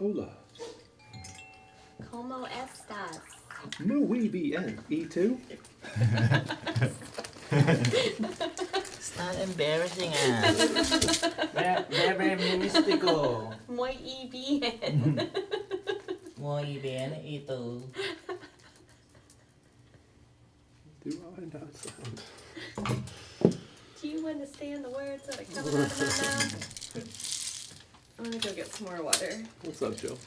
Hola. ¿Cómo estás? Muy bien. ¿Y tú? It's not embarrassing, very mystical. Muy bien. Muy bien, ¿y tú? Do I not sound? Do you understand the words that are coming out of my mouth? I'm gonna go get some more water. What's up, Joe?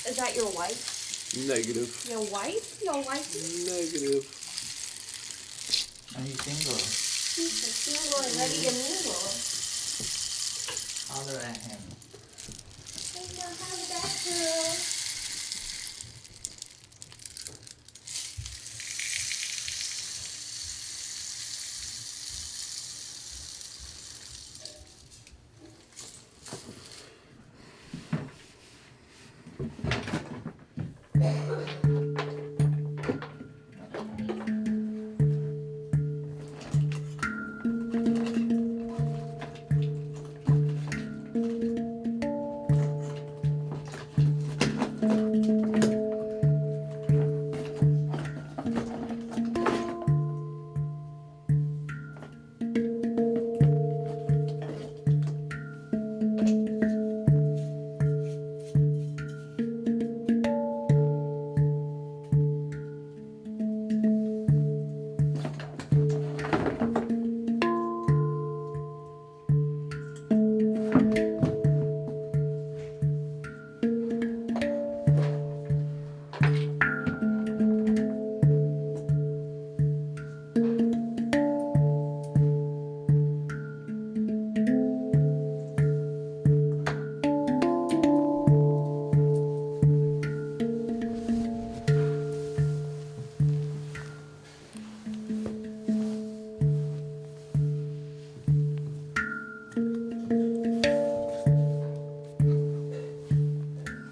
Is that your wife? Negative. Your wife? Your wife? Negative. Are you single? She's single and ready to mingle. Holler at him. Hey, now have that girl.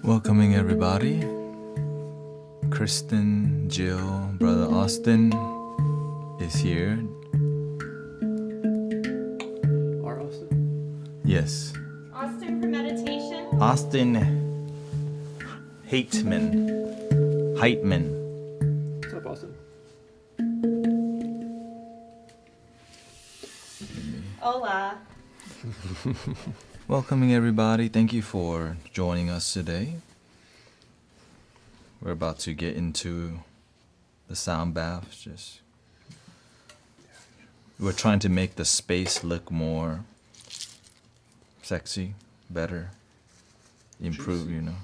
Welcoming everybody. Kristen, Jill, Brother Austin is here. Our Austin? Yes. Austin for meditation? Austin Hateman. What's up, Austin? Hola. Welcoming everybody. Thank you for joining us today. We're about to get into the sound bath. We're trying to make the space look more sexy, better, improve, Juicy. you know.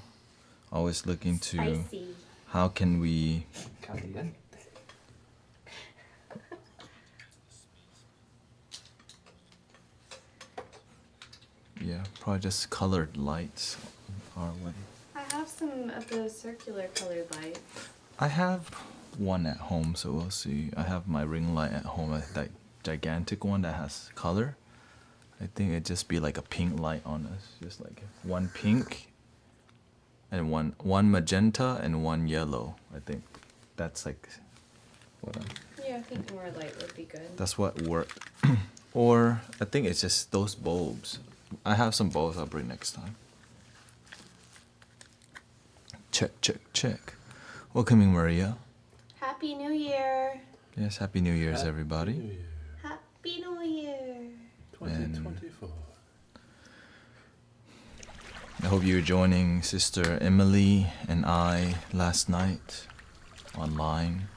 Always looking to Spicy. how can we Caliente. probably just colored lights our way. I have some of those circular colored lights. I have one at home, so we'll see. I have my ring light at home, that gigantic one that has color. I think it'd just be like a pink light on us, just like one pink and one magenta and one yellow. I think that's like what Yeah, I think more light would be good. that's what worked. Or I think it's just those bulbs. I have some bulbs I'll bring next time. Check. Welcoming Maria. Happy New Year. Yes, Happy New Year's, everybody. New Year. Happy New Year. 2024. I hope you were joining Sister Emily and I last night online.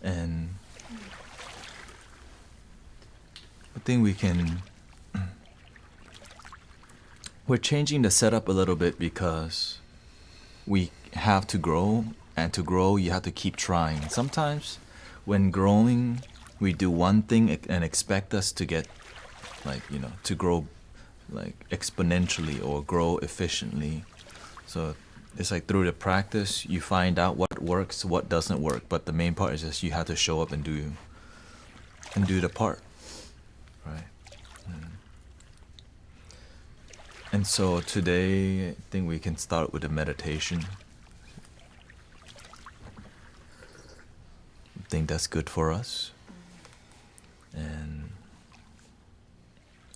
And I think we're changing the setup a little bit because we have to grow, and to grow you have to keep trying. Sometimes when growing we do one thing and expect us to get to grow like exponentially or grow efficiently. So it's like through the practice you find out what works, what doesn't work, but the main part is just you have to show up and do the part, right? And so today I think we can start with a meditation. think that's good for us. And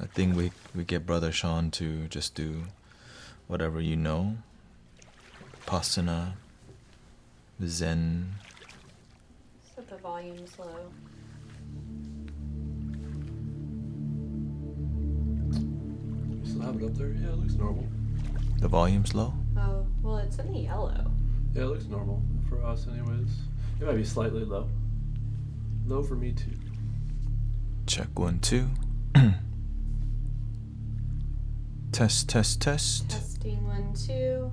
I think we get Brother Sean to just do whatever you know. Pasana, Zen. So the volume's low. You still have it up there? Yeah, it looks normal. The volume's low? Oh, well, it's in the yellow. Yeah, it looks normal for us anyways. It might be slightly low. Low for me too. Check 1, 2. Test. Testing 1, 2.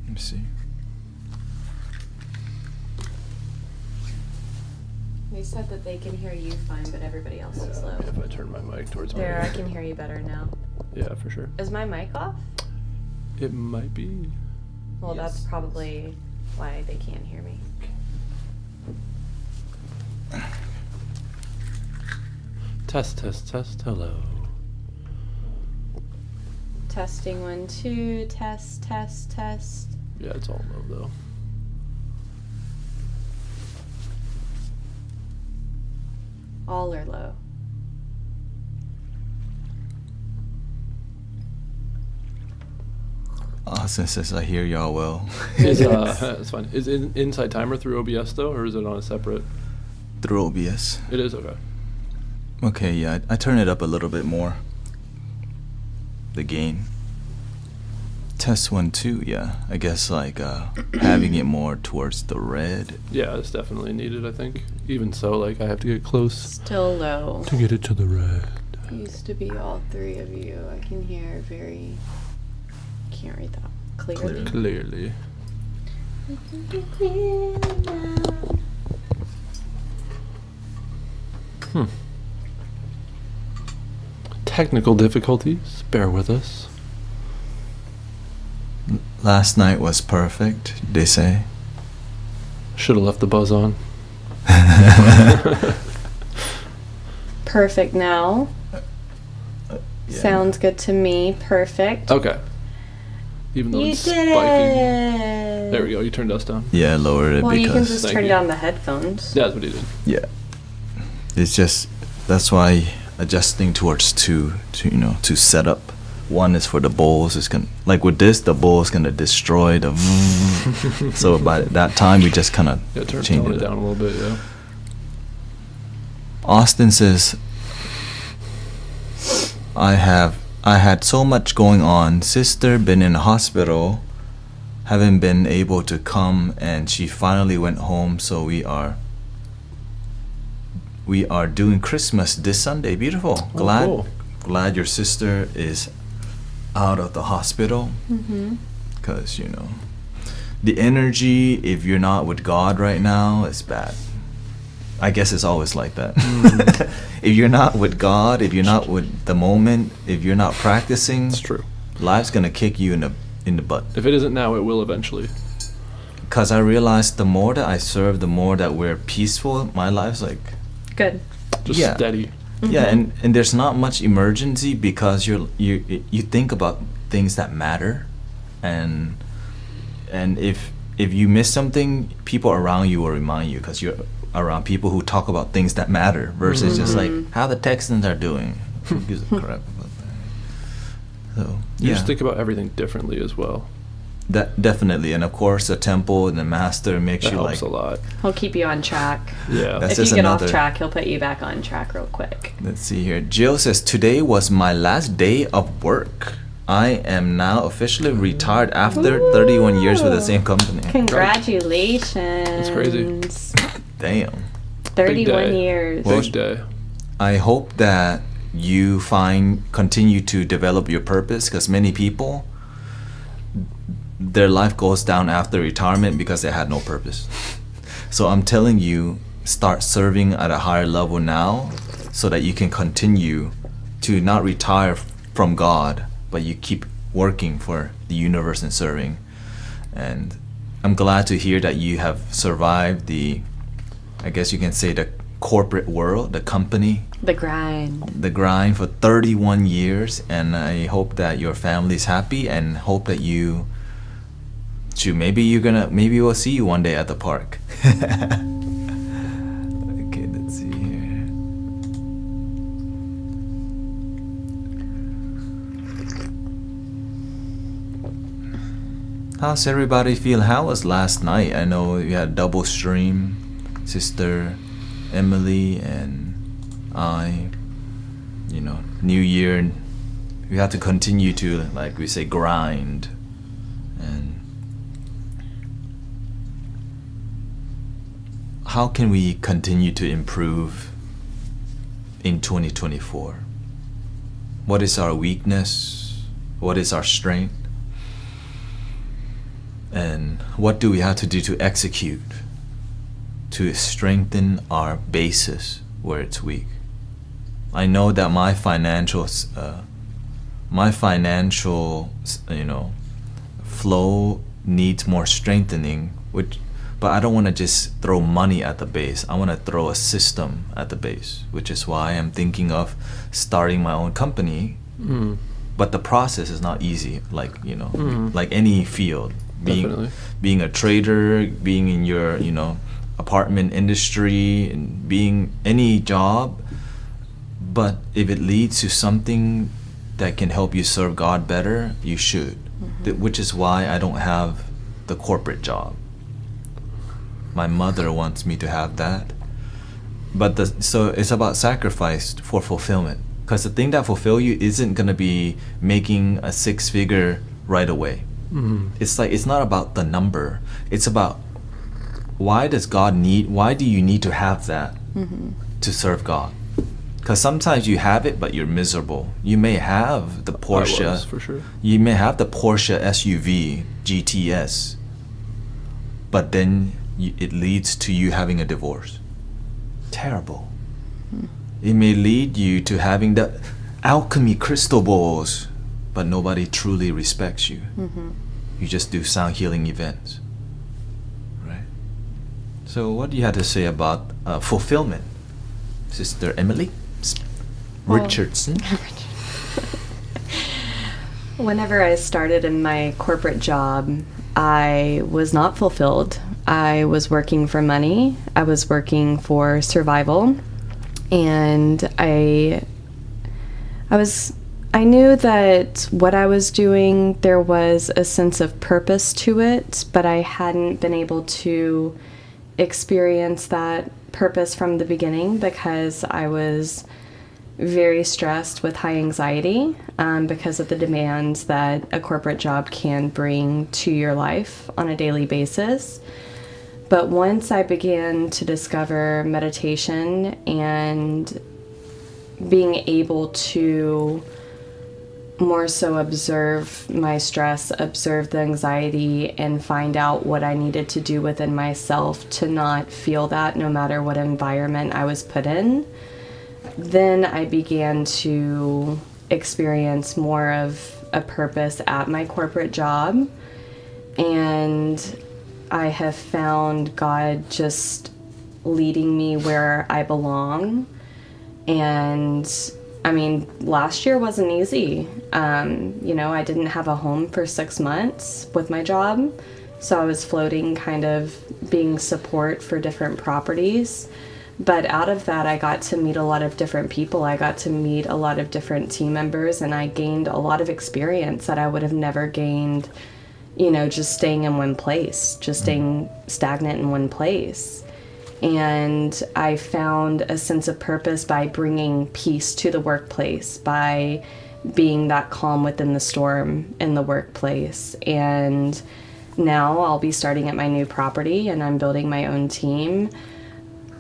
Let me see. They said that they can hear you fine, but everybody else is low. If I turn my mic towards my There, I ear. can hear you better now. Yeah, for sure. Is my mic off? It might be. Well, Yes. that's probably why they can't hear me. Test. Hello. Testing 1, 2. Test. Yeah, it's all low though. All are low. Austin says I hear y'all well. Is it's fine. Is it inside timer through OBS though, or is it on a separate? Through OBS. It is, okay. Okay, yeah, I turn it up a little bit more. The gain. Test 1, 2, yeah. I guess like having it more towards the red. Yeah, it's definitely needed, I think. Even so, like I have to get close Still low. to get it to the red. Used to be all three of you. I can hear very. Can't read that clearly. Clearly. Technical difficulties. Bear with us. Last night was perfect, they say. Should have left the buzz on. Perfect now. Yeah. Sounds good to me. Perfect. Okay. Even though You it's did spiking. it. There we go. You turned us down. Yeah, I lowered it Well, you can because just Thank turn you. down the headphones. Yeah, that's what he did. yeah, it's just that's why adjusting towards two to set up. One is for the bowls. It's gonna like with this, the bowl is gonna destroy the. So by that time, we just kind of Yeah, tone change it it down up. a little bit, yeah. Austin says, I had so much going on. Sister been in the hospital, haven't been able to come, and she finally went home. So we are doing Christmas this Sunday. Beautiful. Cool. Glad your sister is out of the hospital. Mm-hmm. Because the energy, if you're not with God right now, is bad. I guess it's always like that. If you're not with God, if you're not with the moment, if you're not practicing, It's true. life's gonna kick you in the butt. If it isn't now, it will eventually. Because I realized the more that I serve, the more that we're peaceful. My life's like Good. Just Yeah. steady. yeah, and there's not much emergency because you think about things that matter, and if you miss something, people around you will remind you because you're around people who talk about things that matter versus just like how the Texans are doing. Who gives a crap about that? So You yeah, just think about everything differently as well. that definitely, and of course the temple and the master makes That you helps like. a lot. He'll keep you on track. Yeah. That's If you just get off another- track, he'll put you back on track real quick. Let's see here. Jill says, today was my last day of work. I am now officially retired after 31 years with the same company. Congratulations. That's crazy. Damn. 31 day. years. Well, Big day. I hope that you continue to develop your purpose because many people, their life goes down after retirement because they had no purpose. So I'm telling you, start serving at a higher level now so that you can continue to not retire from God, but you keep working for the universe and serving. And I'm glad to hear that you have survived I guess you can say the corporate world, the company, The grind. the grind for 31 years. And I hope that your family's happy and hope that you shoot, maybe we'll see you one day at the park. Okay, let's see here. How's everybody feel? How was last night? I know you had double stream, Sister Emily and I. You know, New Year, we have to continue to, like we say, grind. And how can we continue to improve in 2024? What is our weakness? What is our strength? And what do we have to do to execute to strengthen our basis where it's weak? I know that my financial, flow needs more strengthening. But I don't want to just throw money at the base. I want to throw a system at the base, which is why I'm thinking of starting my own company. Mm. But the process is not easy, like any field. Definitely. Being a trader, being in your, apartment industry, and being any job. But if it leads to something that can help you serve God better, you should. Which is why I don't have the corporate job. My mother wants me to have that. But so it's about sacrifice for fulfillment. Because the thing that fulfill you isn't going to be making a 6-figure right away. Mm. It's not about the number. It's about why do you need to have that to serve God? Because sometimes you have it, but you're miserable. You may have the Porsche. I was, for sure. You may have the Porsche SUV GTS, but then it leads to you having a divorce. Terrible. It may lead you to having the alchemy crystal balls, but nobody truly respects you. You just do sound healing events, right? So what do you have to say about fulfillment, Sister Emily Richardson? Whenever I started in my corporate job, I was not fulfilled. I was working for money. I was working for survival. And I knew that what I was doing, there was a sense of purpose to it, but I hadn't been able to experience that purpose from the beginning because I was very stressed with high anxiety because of the demands that a corporate job can bring to your life on a daily basis. But once I began to discover meditation and being able to more so observe my stress, observe the anxiety, and find out what I needed to do within myself to not feel that no matter what environment I was put in, then I began to experience more of a purpose at my corporate job. And I have found God just leading me where I belong. And I mean, last year wasn't easy. I didn't have a home for 6 months with my job. So I was floating, kind of being support for different properties. But out of that, I got to meet a lot of different people. I got to meet a lot of different team members, and I gained a lot of experience that I would have never gained, just staying in one place, just staying stagnant in one place. And I found a sense of purpose by bringing peace to the workplace, by being that calm within the storm in the workplace. And now I'll be starting at my new property, and I'm building my own team.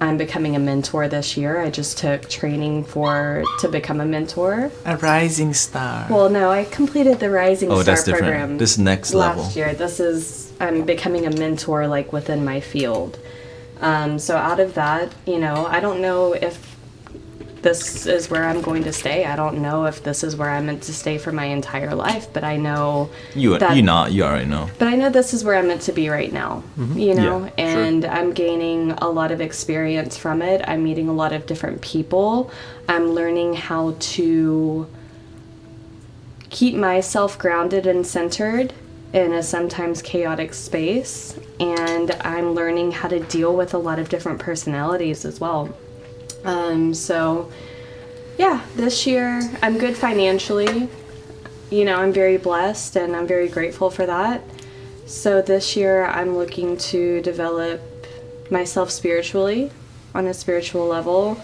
I'm becoming a mentor this year. I just took training to become a mentor. A rising star. Well, no, I completed the Rising Star that's different. program. This next level. Last year. I'm becoming a mentor within my field. So out of that, I don't know if this is where I'm going to stay. I don't know if this is where I'm meant to stay for my entire life, but I know You already know. But I know this is where I'm meant to be right now, Yeah, and sure. I'm gaining a lot of experience from it. I'm meeting a lot of different people. I'm learning how to keep myself grounded and centered in a sometimes chaotic space, and I'm learning how to deal with a lot of different personalities as well. So yeah, this year I'm good financially. You know, I'm very blessed and I'm very grateful for that. So this year I'm looking to develop myself spiritually, on a spiritual level,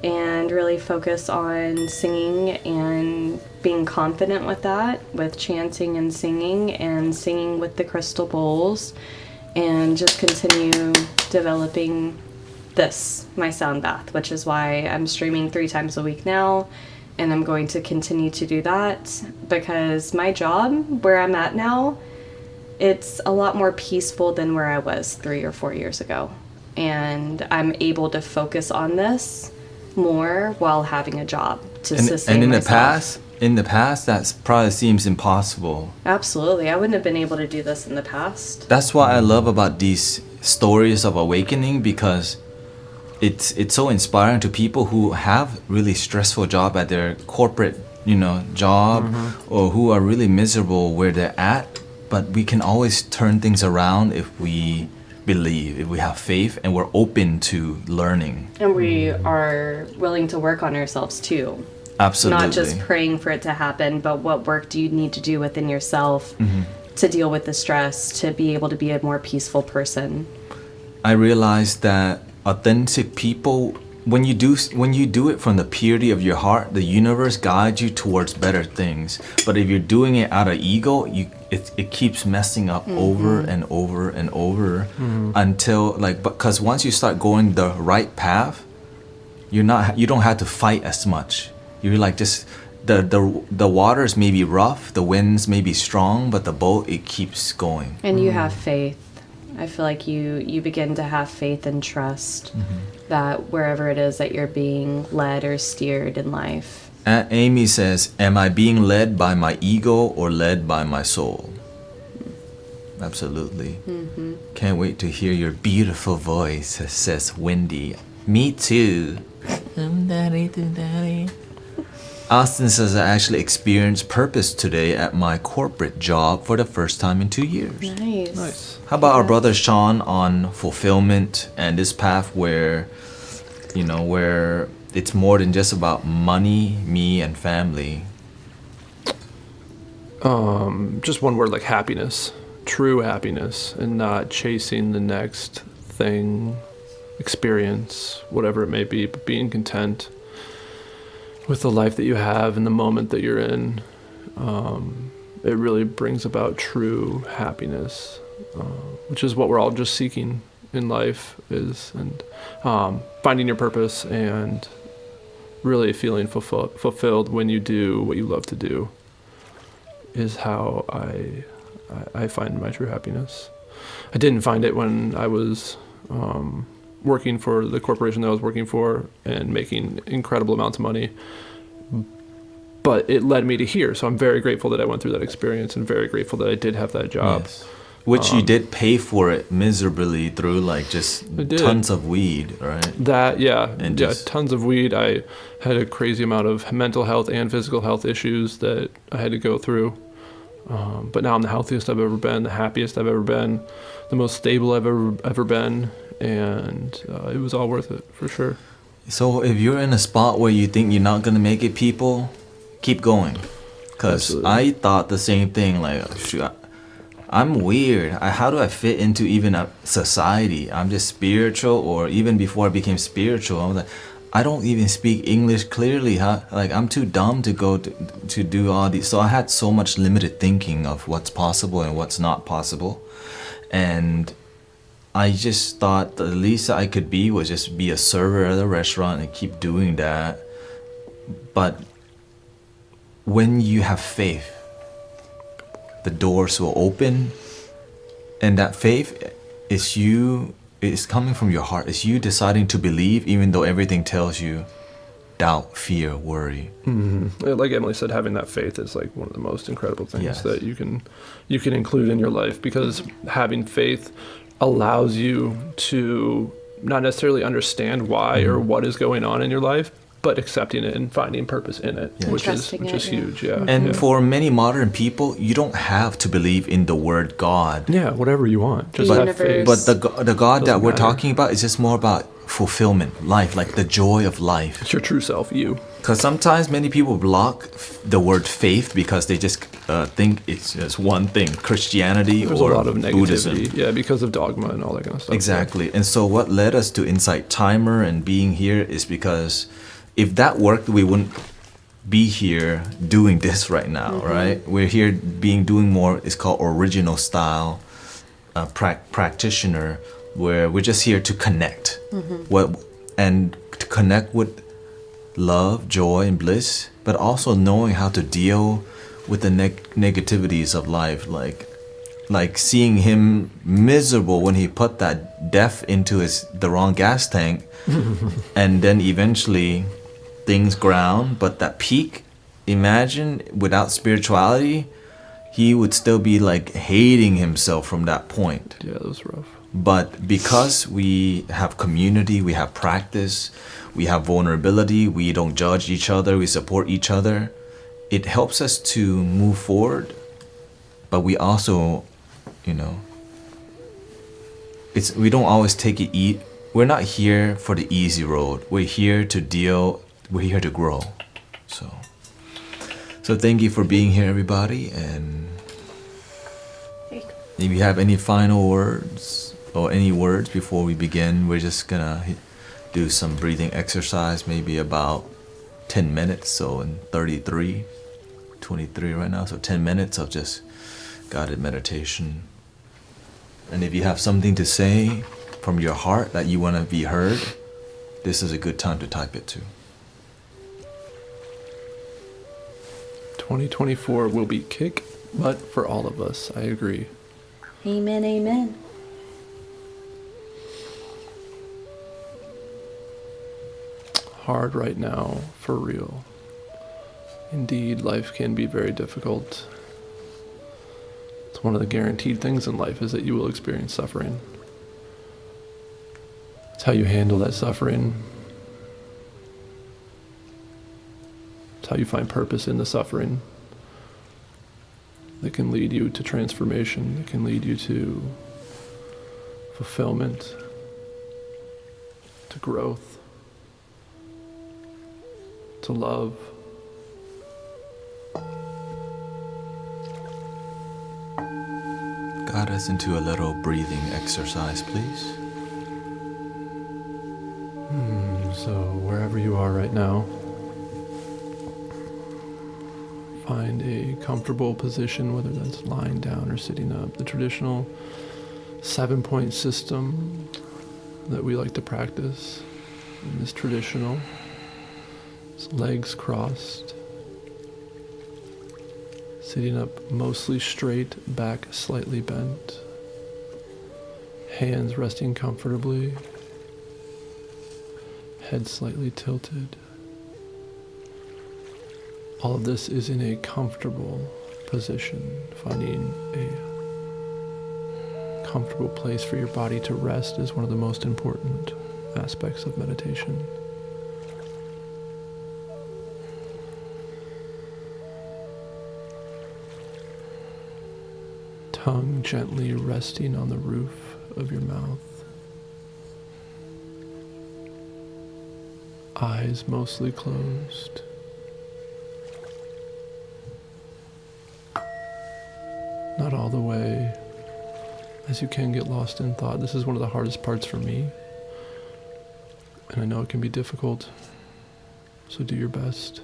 and really focus on singing and being confident with that, with chanting and singing with the crystal bowls, and just continue developing this, my Soundbath, which is why I'm streaming 3 times a week now, and I'm going to continue to do that because my job, where I'm at now, it's a lot more peaceful than where I was 3 or 4 years ago. And I'm able to focus on this more while having a job to sustain and in myself. the past that probably seems impossible. Absolutely. I wouldn't have been able to do this in the past. That's what I love about these stories of awakening, because it's so inspiring to people who have really stressful job at their corporate, job, or who are really miserable where they're at. But we can always turn things around if we believe, if we have faith, and we're open to learning. And we are willing to work on ourselves too. Absolutely. Not just praying for it to happen, but what work do you need to do within yourself to deal with the stress, to be able to be a more peaceful person. I realized that authentic people, when you do it from the purity of your heart, the universe guides you towards better things. But if you're doing it out of ego, it keeps messing up over and over and over until because once you start going the right path, you don't have to fight as much. You're like just the waters may be rough, the winds may be strong, but the boat, it keeps going. And you have faith. I feel like you begin to have faith and trust that wherever it is that you're being led or steered in life. Aunt Amy says, am I being led by my ego or led by my soul? Absolutely. Can't wait to hear your beautiful voice, says Wendy. Me too. Daddy. Austin says, I actually experienced purpose today at my corporate job for the first time in 2 years. Nice. How about our brother Sean on fulfillment and this path where it's more than just about money, me, and family? Just one word, like happiness. True happiness, and not chasing the next thing, experience, whatever it may be, but being content with the life that you have and the moment that you're in. It really brings about true happiness, which is what we're all just seeking in life, and finding your purpose and really feeling fulfilled when you do what you love to do is how I find my true happiness. I didn't find it when I was working for the corporation that I was working for and making incredible amounts of money, but it led me to here. So I'm very grateful that I went through that experience and very grateful that I did have that job. Yes. Which you did pay for it miserably through just tons of weed, right? Tons of weed. I had a crazy amount of mental health and physical health issues that I had to go through. But now I'm the healthiest I've ever been, the happiest I've ever been, the most stable I've ever been, and it was all worth it, for sure. So if you're in a spot where you think you're not going to make it, people, keep going. Because I thought the same thing, shoot, I'm weird. How do I fit into even a society? I'm just spiritual, or even before I became spiritual, I was like, I don't even speak English clearly, huh? I'm too dumb to go to do all these. So I had so much limited thinking of what's possible and what's not possible. And I just thought the least I could be was just be a server at a restaurant and keep doing that. But when you have faith, the doors will open, and that faith is coming from your heart. It's you deciding to believe even though everything tells you doubt, fear, worry. Like Emily said, having that faith is one of the most incredible things that you can include in your life, because having faith allows you to not necessarily understand why or what is going on in your life, but accepting it and finding purpose in it, Yeah. which is Trusting it, yeah. huge. Yeah. And yeah. for many modern people, you don't have to believe in the word God. Yeah, whatever you want. Just The have universe. faith. But the God that Doesn't we're matter. talking about is just more about fulfillment, life, like the joy of life. It's your true self, you. Because sometimes many people block the word faith because they just think it's just one thing, Christianity There's or a lot of Buddhism. negativity. Yeah, because of dogma and all that kind of stuff. Exactly. And so what led us to Insight Timer and being here is because if that worked, we wouldn't be here doing this right now, right? We're here doing more, it's called original style practitioner, where we're just here to connect. And to connect with love, joy, and bliss, but also knowing how to deal with the negativities of life, like seeing him miserable when he put that death into the wrong gas tank, and then eventually things ground. But that peak, imagine without spirituality, he would still be like hating himself from that point. Yeah, that was rough. But because we have community, we have practice, we have vulnerability, we don't judge each other, we support each other, it helps us to move forward. But we also, we don't always take it we're not here for the easy road. We're here to grow. So thank you for being here, everybody. And if you have any final words or any words before we begin, we're just gonna do some breathing exercise, maybe about 10 minutes. So in 23 right now, so 10 minutes of just guided meditation. And if you have something to say from your heart that you want to be heard, this is a good time to type it too. 2024 will be kick butt for all of us. I agree. Amen, amen. Hard right now, for real. Indeed, life can be very difficult. It's one of the guaranteed things in life is that you will experience suffering. It's how you handle that suffering. It's how you find purpose in the suffering that can lead you to transformation, that can lead you to fulfillment, to growth, to love. Guide us into a little breathing exercise, please. So wherever you are right now, find a comfortable position, whether that's lying down or sitting up. The traditional 7-point system that we like to practice is traditional. It's legs crossed, sitting up mostly straight, back slightly bent, hands resting comfortably, head slightly tilted. All of this is in a comfortable position. Finding a comfortable place for your body to rest is one of the most important aspects of meditation. Tongue gently resting on the roof of your mouth. Eyes mostly closed. Not all the way, as you can get lost in thought. This is one of the hardest parts for me, and I know it can be difficult, so do your best.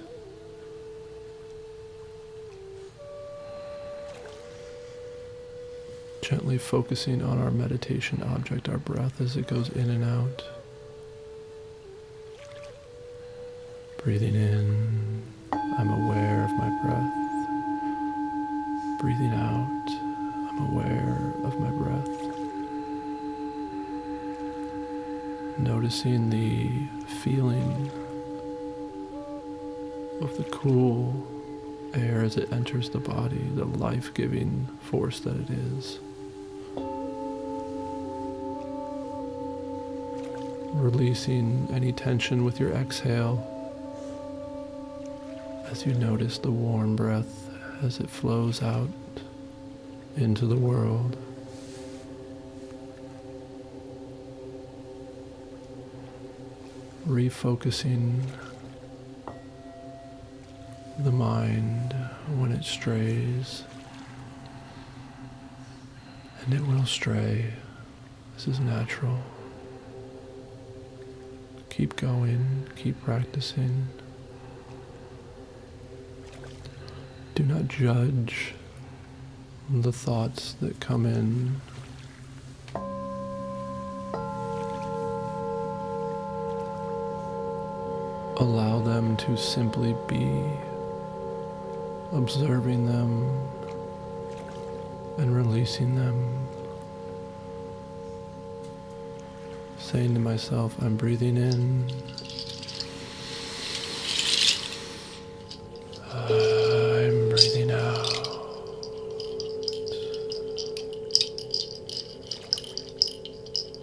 Gently focusing on our meditation object, our breath, as it goes in and out. Breathing in, I'm aware of my breath. Breathing out, I'm aware of my breath. Noticing the feeling of the cool air as it enters the body, the life-giving force that it is. Releasing any tension with your exhale. as you notice the warm breath as it flows out into the world. Refocusing the mind when it strays, and it will stray. This is natural. Keep going, keep practicing. Do not judge the thoughts that come in. Allow them to simply be, observing them and releasing them. Saying to myself, I'm breathing in. I'm breathing out.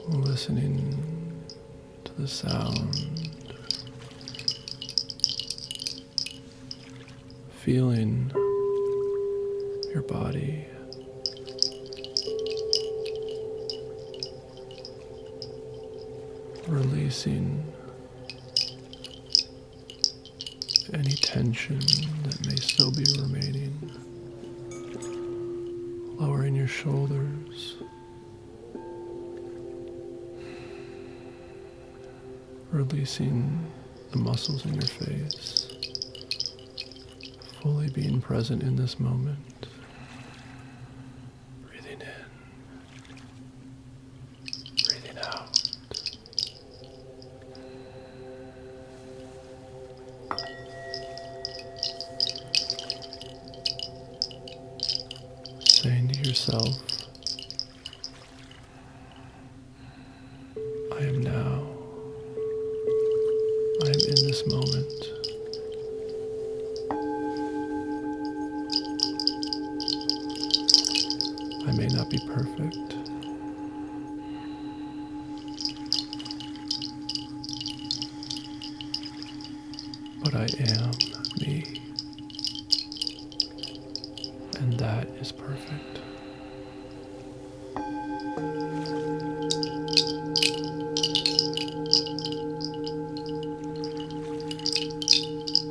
Listening to the sound. Feeling your body. Releasing any tension that may still be remaining. Lowering your shoulders. Releasing the muscles in your face. Fully being present in this moment. Breathing in. Breathing out. Saying to yourself, I am now. I am in this moment. I may not be perfect, but I am me, and that is perfect.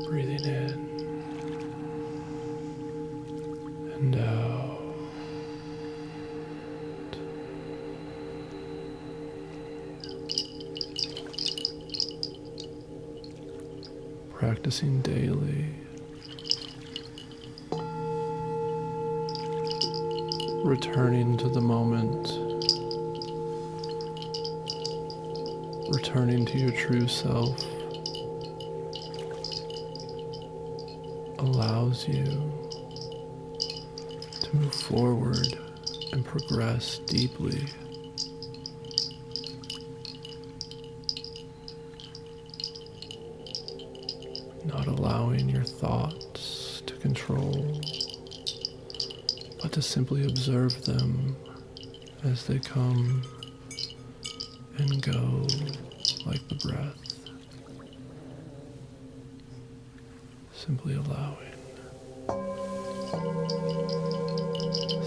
Breathing in and out. Practicing daily, returning to the moment, returning to your true self, allows you to move forward and progress deeply. Not allowing your thoughts to control, but to simply observe them as they come and go like the breath. Simply allowing.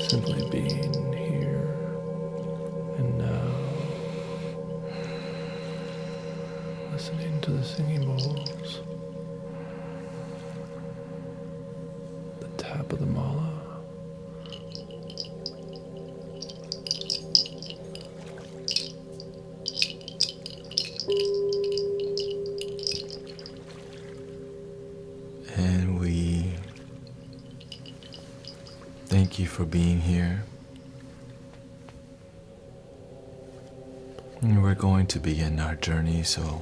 Simply being here and now. Listening to the singing bowls. Tap of the mala. And we thank you for being here. And we're going to begin our journey, so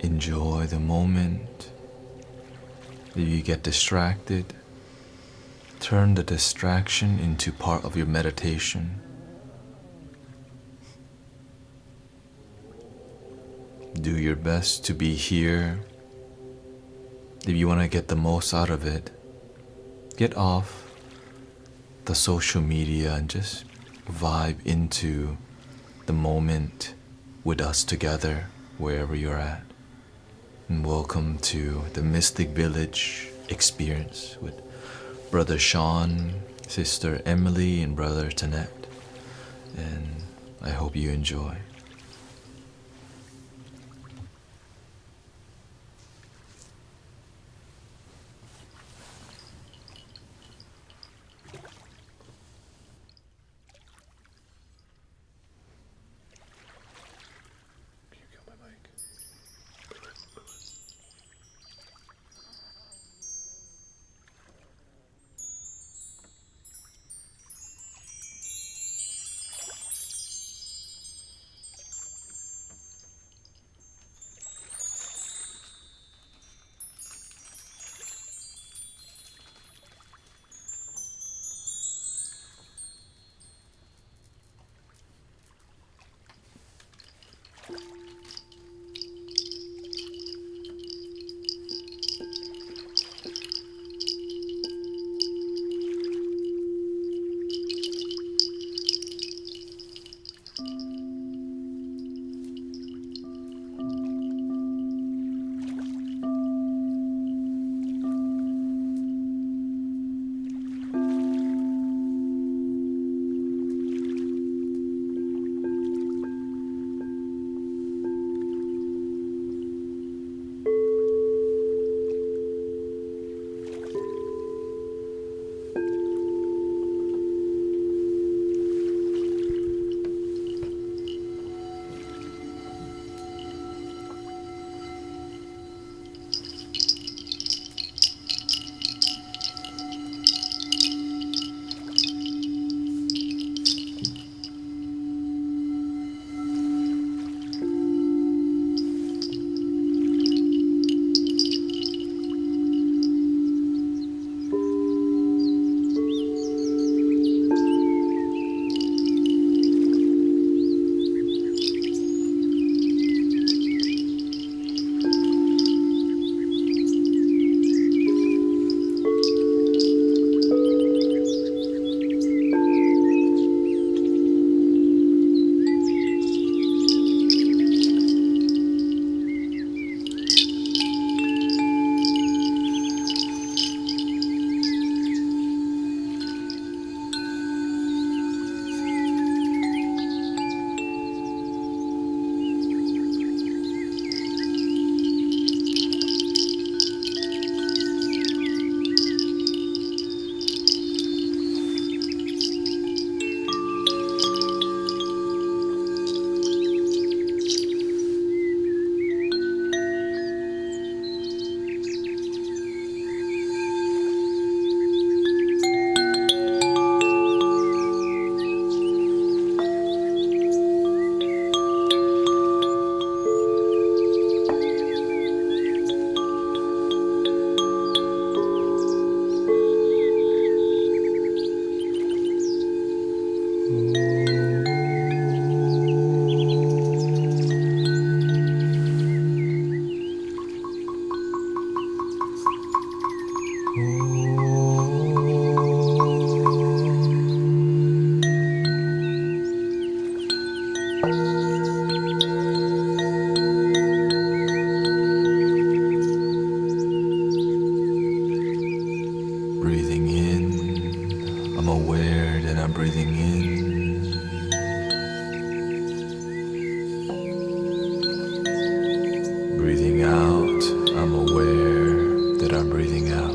enjoy the moment. If you get distracted, turn the distraction into part of your meditation. Do your best to be here. If you want to get the most out of it, get off the social media and just vibe into the moment with us together, wherever you're at. and welcome to the Mystic Village experience with Brother Sean, Sister Emily, and Brother Tanet. And I hope you enjoy. Breathing in, I'm aware that I'm breathing in. Breathing out, I'm aware that I'm breathing out.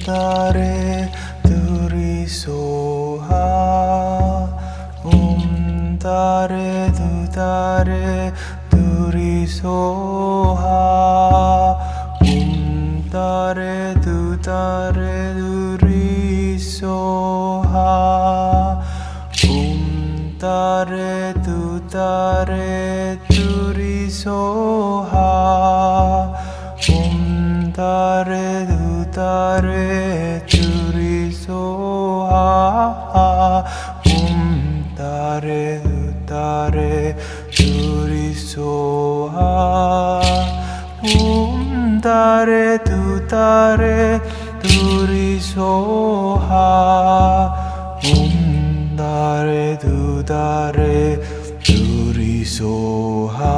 dare duri soha dare duri soha dare duri soha dare duri soha dare duri soha dare duri soha dare duri soha dare duri soha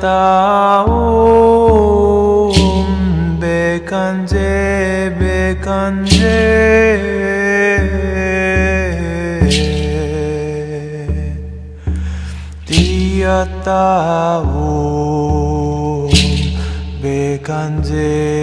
Taom bekanje dia taom bekanje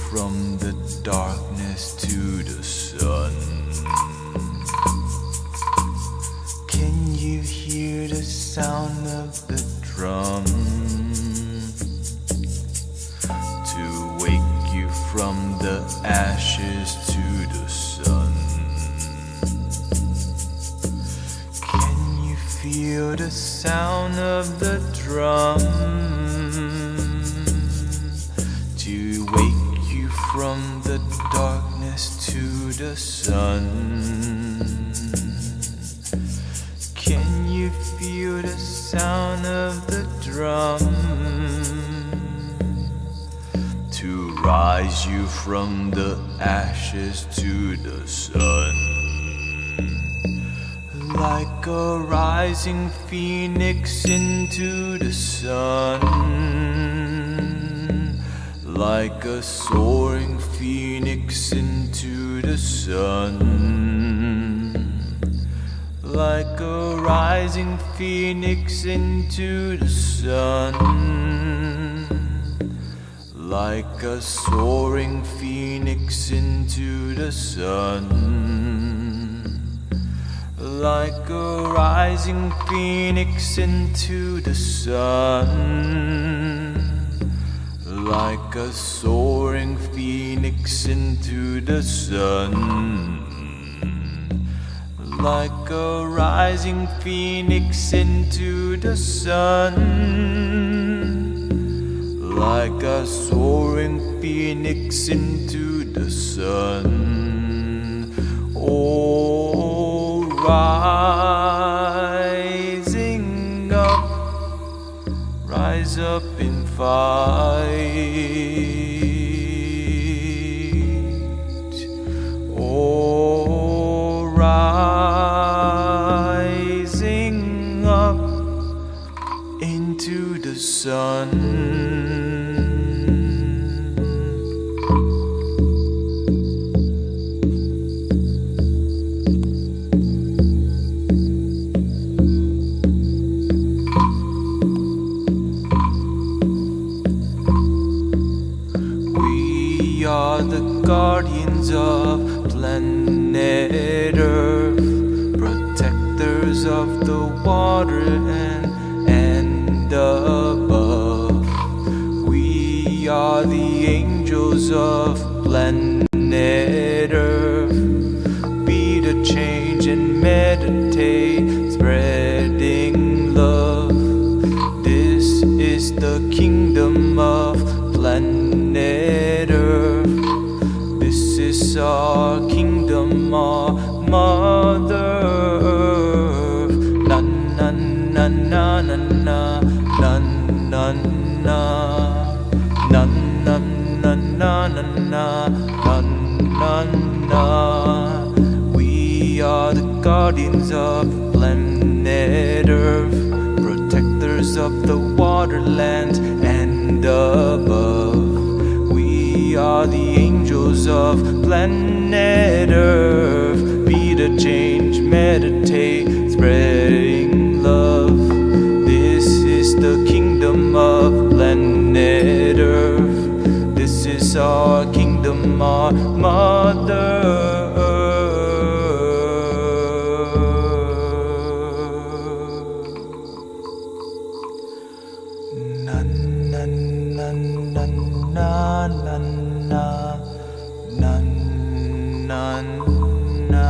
from the darkness to the sun. Can you hear the sound of the drum? To wake you from the ashes to the sun. Can you feel the sound of the drum? To wake you from the darkness to the sun. Can you feel the sound of the drum? To rise you from the ashes to the sun. Like a rising phoenix into the sun. Like a soaring phoenix into the sun. Like a rising phoenix into the sun. Like a soaring phoenix into the sun. Like a rising phoenix into the sun. Like a soaring phoenix into the sun. Like a rising phoenix into the sun. Like a soaring phoenix into the sun. Oh, rising up, rise up in fight. Oh, rising up into the sun. We are the guardians of planet Earth, protectors of the water and above. We are the angels of planet Earth. Be the change and meditate, spreading love. This is the kingdom of planet Earth. This is our kingdom, our Mother Earth. Na na na na na na na na na na na na na na na. We are the guardians of planet Earth, protectors of the waterland and above. We are the angels of planet Earth. Be the change, meditate, spreading love. This is the kingdom of planet Earth. This is our kingdom, our Mother na na na na na na na na na.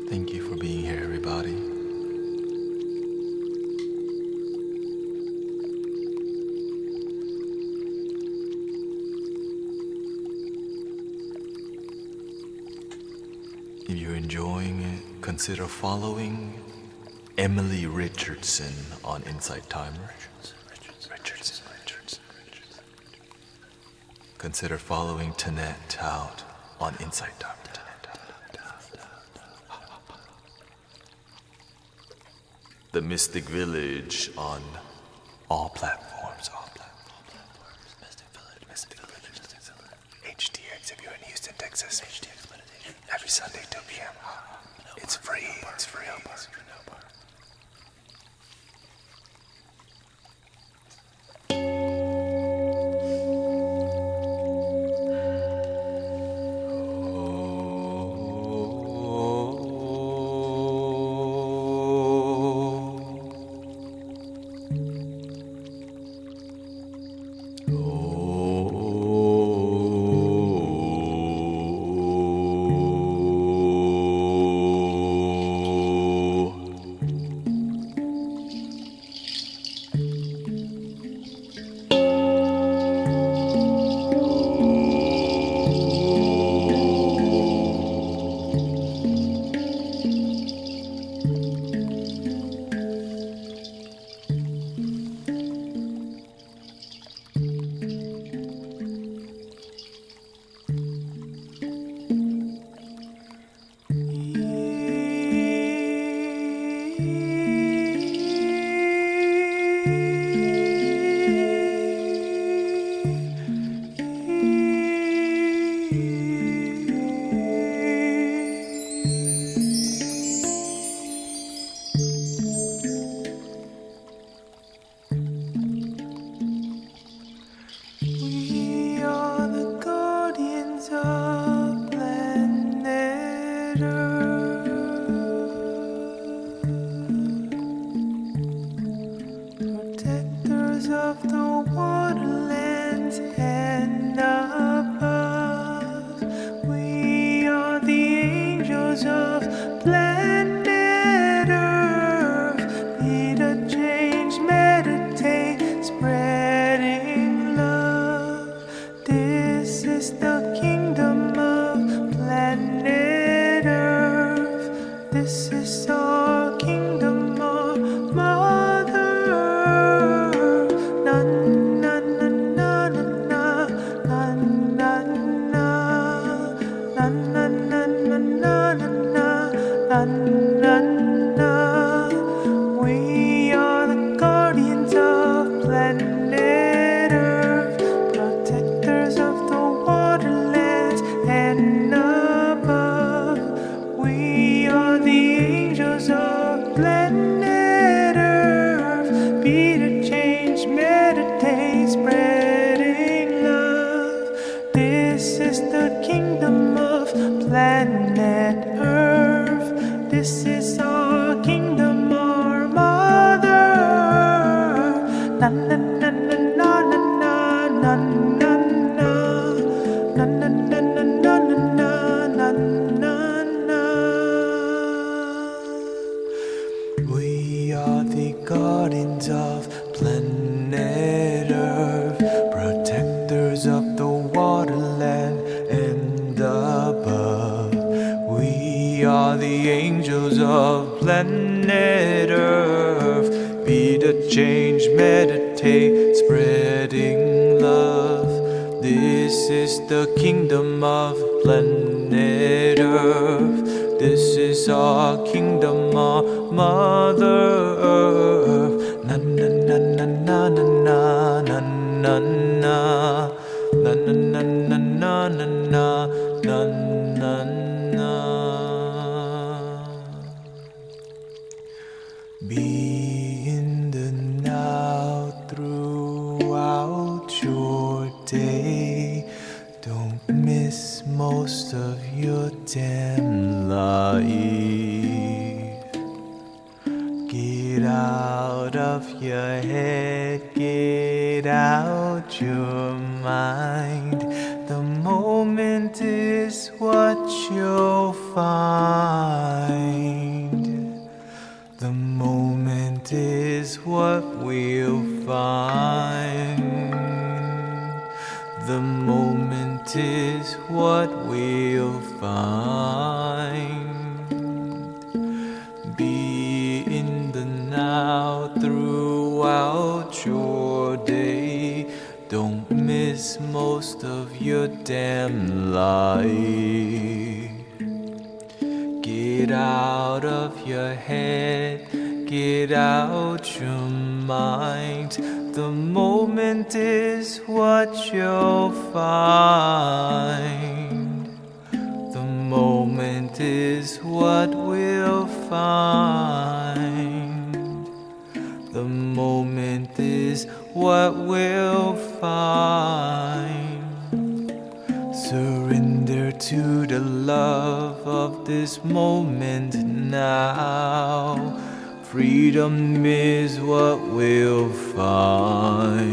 Thank you for being here, everybody. If you're enjoying it, consider following Emily Richardson on Insight Timer. Consider following thanettaout on Insight Timer. The Mystic Village on all platforms. Mystic Village. HTX if you're in Houston, Texas. Every Sunday, 2 p.m. It's free. It's free. We are the guardians of planet Earth, protectors of the waterlands and above. We are the angels of planet Earth. Be the change, meditate, spreading love. This is the kingdom of planet Earth. This is our kingdom of Mother Earth. Na na na na na na na na na na na na na na na. We are the guardians of planet Earth, protectors of the waterlands and above. We are the angels of planet Earth. Be the change, meditate, spreading love. This is the kingdom of planet Earth. This is our kingdom, our Mother Earth. Na na na na na na na na na na na na na na na na na. We are the guardians of planet Earth, protectors of the waterland and above. We are the angels of planet Earth. Be the change, meditate, spreading love. This is the kingdom of planet Earth. This is our kingdom, our Mother Earth. Na na na na na na na na na na na na na na na na na na. Be in the now throughout your day. Don't miss most of your damn life. Get out of your head, get out your mind. The moment is what you'll find. The moment is what we'll find. Be in the now throughout your day. Don't miss most of your damn life. Get out of your head, get out your mind. The moment is what you'll find. The moment is what we'll find. The moment is what we'll find. Surrender to the love of this moment now. Freedom is what we'll find.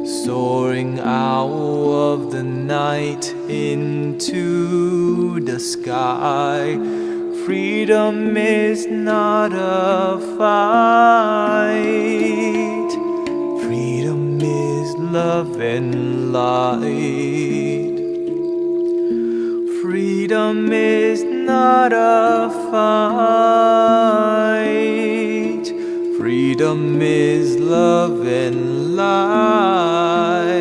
Soaring out of the night into the sky. Freedom is not a fight. Freedom is love and light. Freedom is not a fight. Freedom is love and light.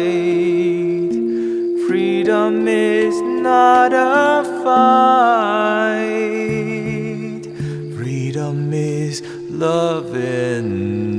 Freedom is not a fight. Freedom is love and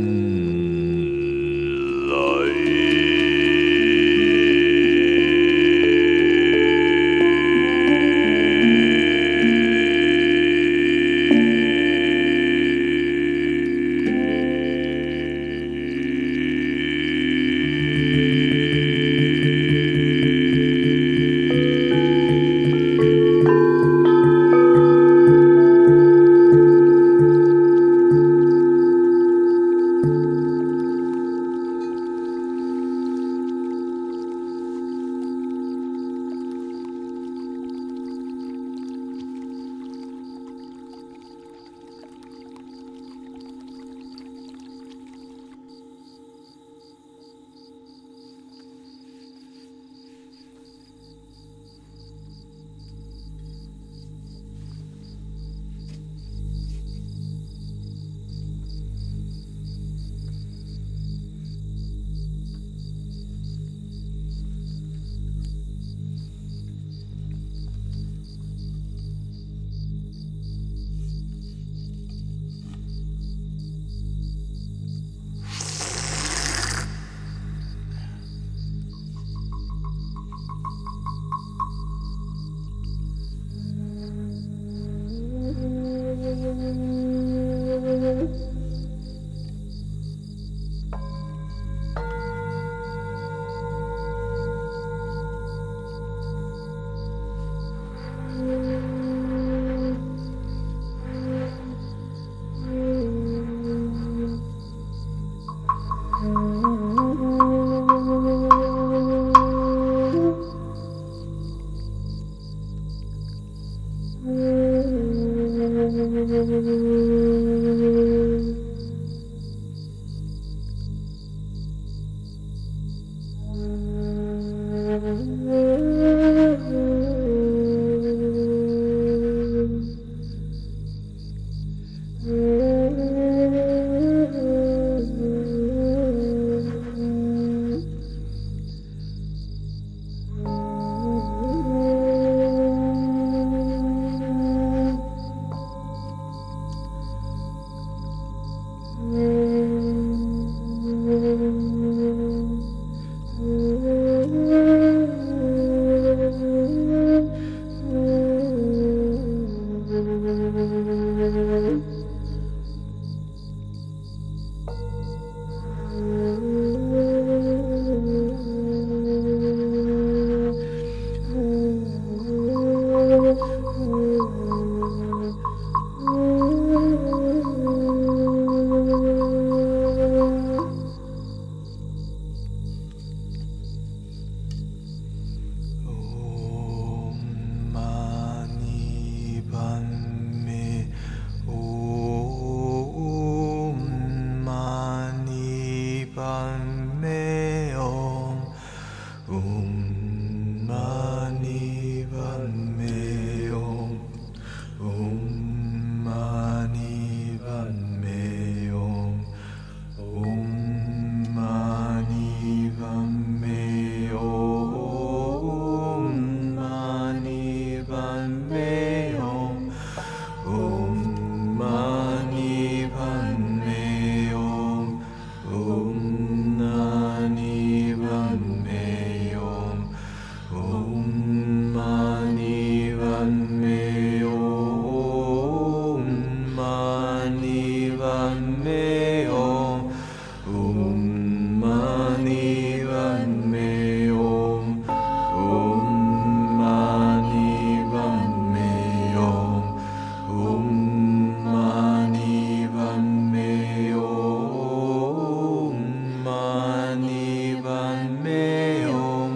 Padme Om.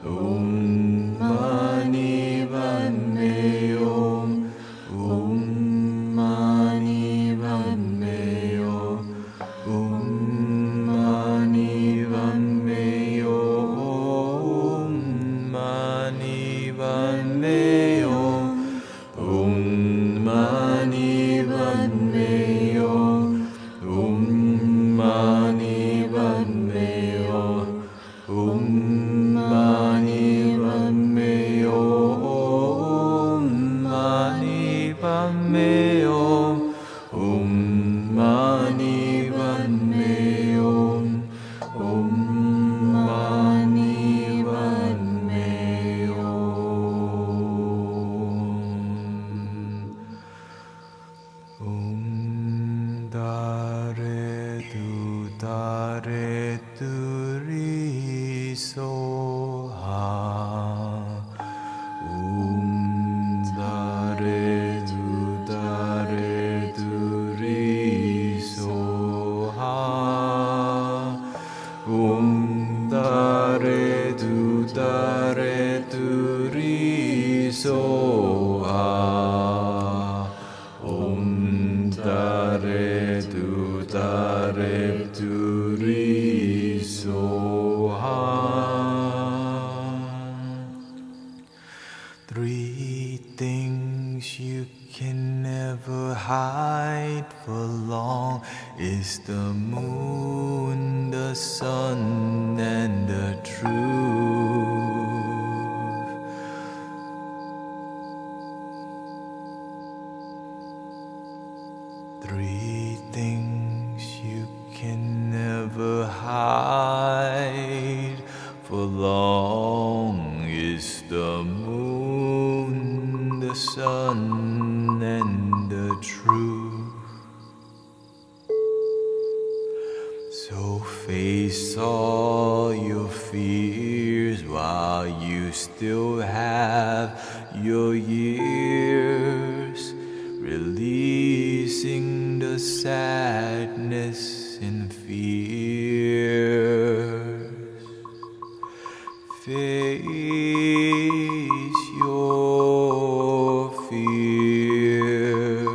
Om Mani Padme Om. Om Mani Padme Om. Om Mani Padme Om. Mani Padme Om. Om Mani Padme Om. Om Mani Padme Om. Om Mani Padme Om. Mani Padme Om. Om Mani Padme Om. Om Mani Padme Om. Om Dare Tu Ri So Ha. Om Dare Tu Ri So Ha. Om Dare Tu Ri So Ha. Om Dare Tu Ri So Ha. Three things you can never hide for long is the moon, the sun, and the truth. Three things you can never hide for long is the moon, the sun, and the truth. So face all your fears while you still have your years, releasing the sadness and fears. Face your fears.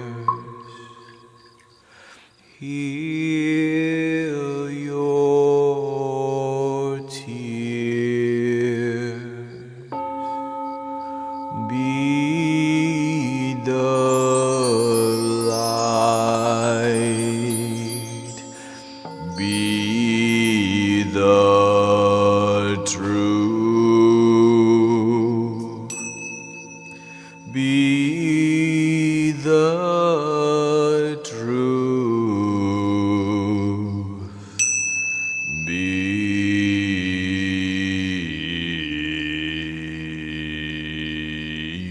Heal your tears. Be the light. Be the truth. Be the truth. Be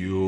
your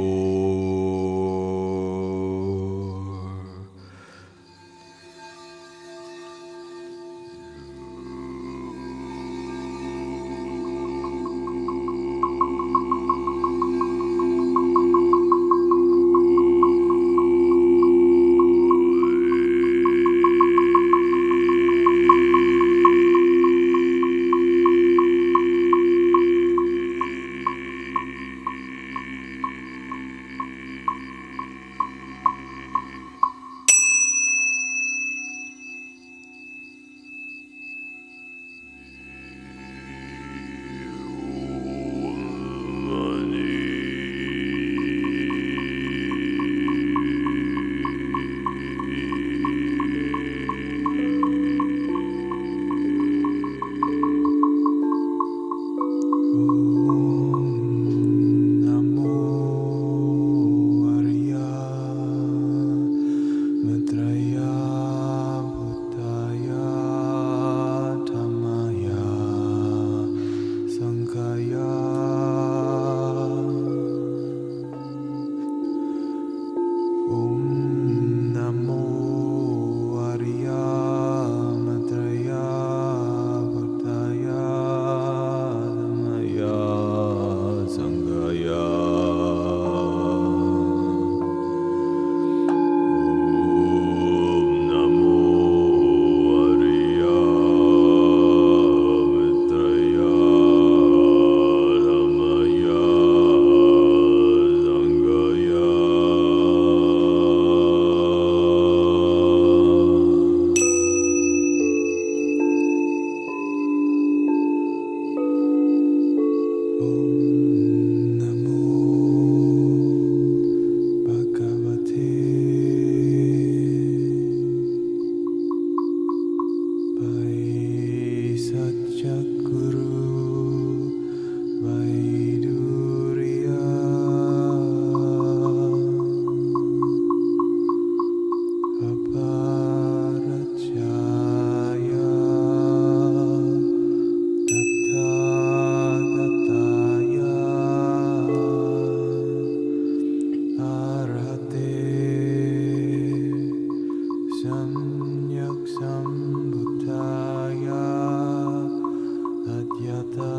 yata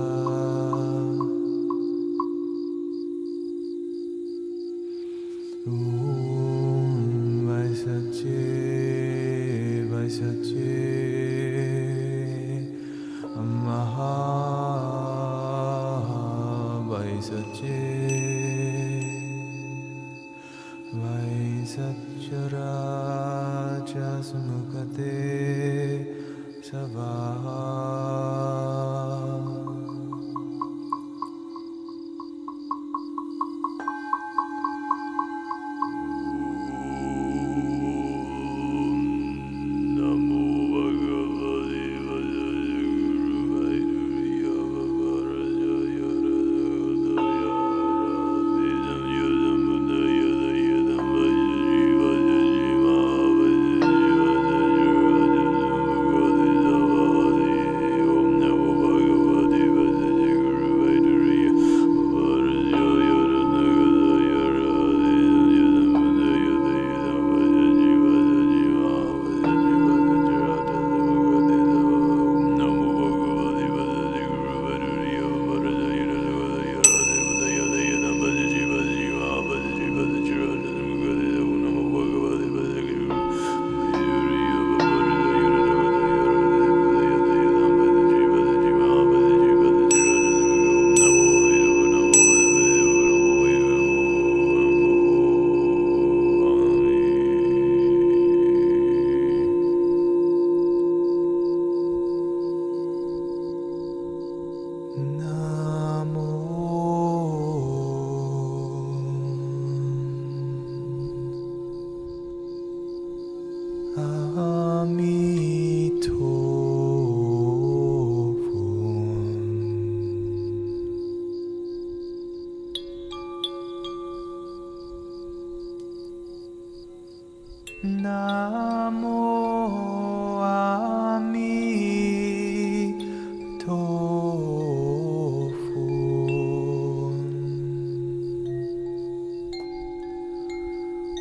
Vaisacche Vaisacche Maha Vaisacche Vaisaccharaja Sumukate Savaha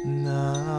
Namo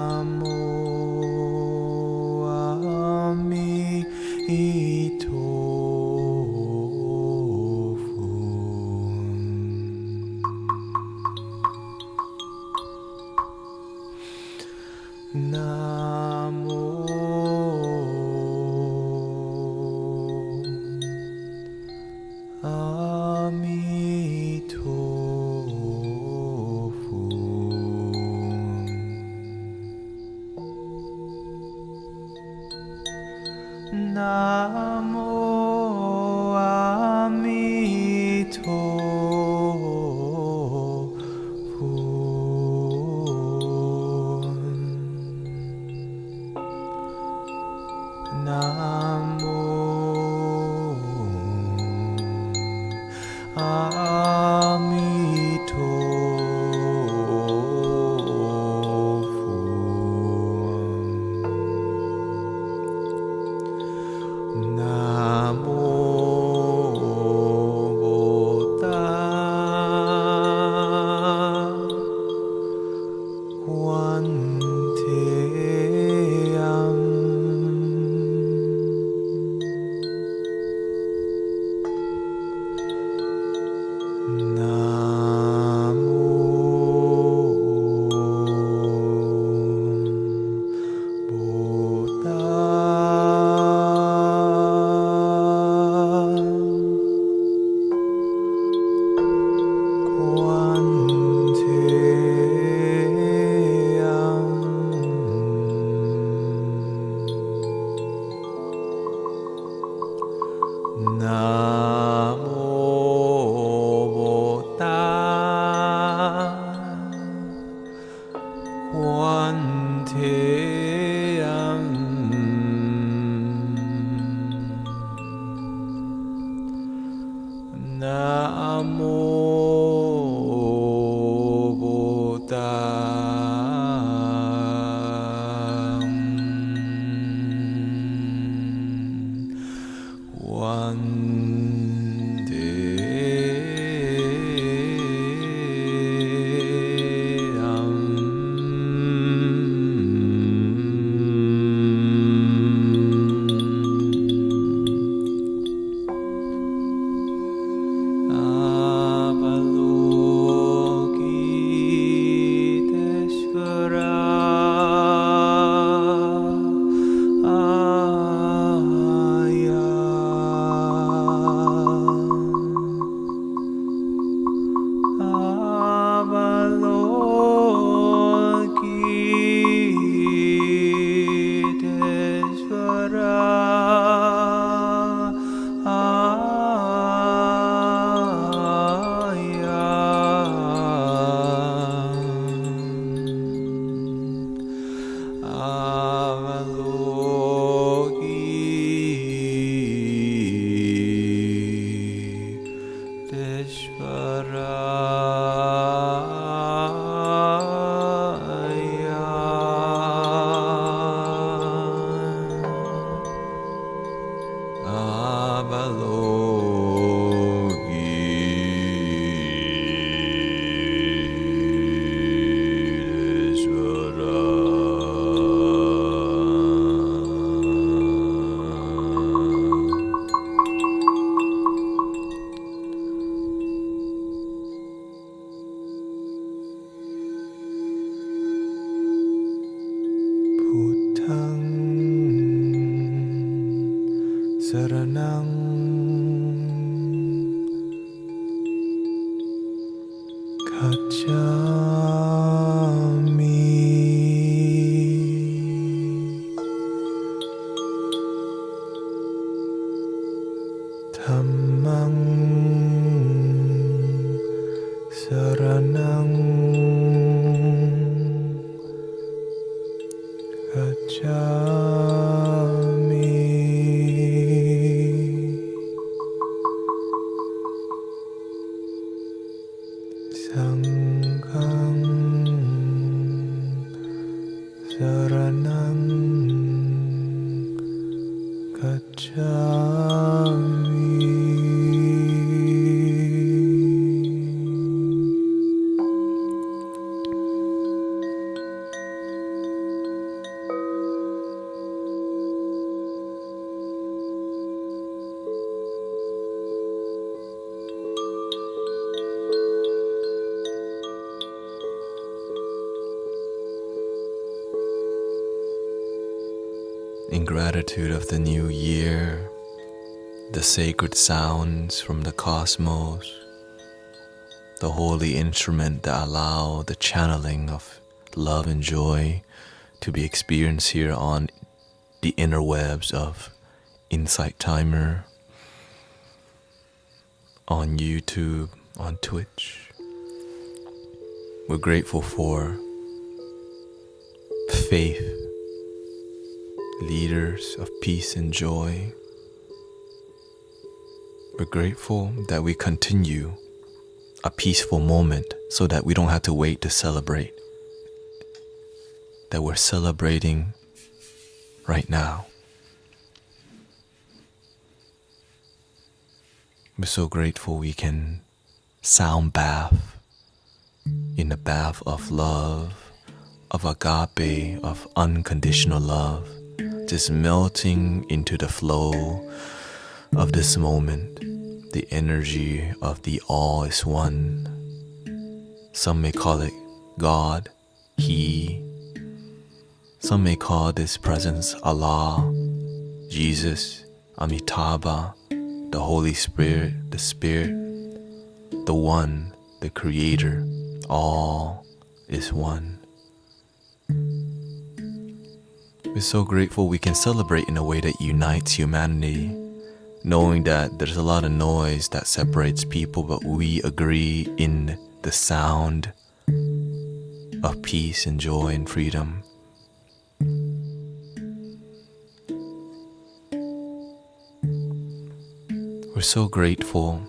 Bhutang Saranang Gacchami Dhammang Saranang Sanghang Saranang In gratitude of the new year, the sacred sounds from the cosmos, the holy instrument that allow the channeling of love and joy to be experienced here on the interwebs of Insight Timer, on YouTube, on Twitch. We're grateful for faith, leaders of peace and joy. We're grateful that we continue a peaceful moment so that we don't have to wait to celebrate, that we're celebrating right now. We're so grateful we can sound bath in the bath of love, of agape, of unconditional love, just melting into the flow of this moment, the energy of the all is one. Some may call it God, He. Some may call this presence Allah, Jesus, Amitabha, the Holy Spirit, the One, the Creator. All is one. We're so grateful we can celebrate in a way that unites humanity, knowing that there's a lot of noise that separates people, but we agree in the sound of peace and joy and freedom. We're so grateful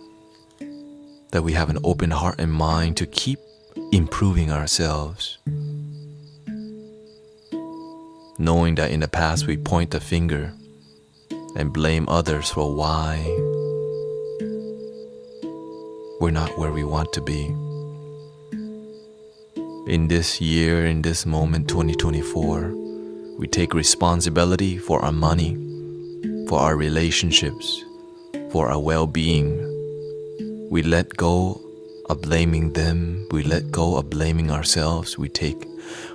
that we have an open heart and mind to keep improving ourselves, knowing that in the past we point the finger and blame others for why we're not where we want to be. In this year, in this moment, 2024, we take responsibility for our money, for our relationships, for our well-being. We let go of blaming them. We let go of blaming ourselves. We take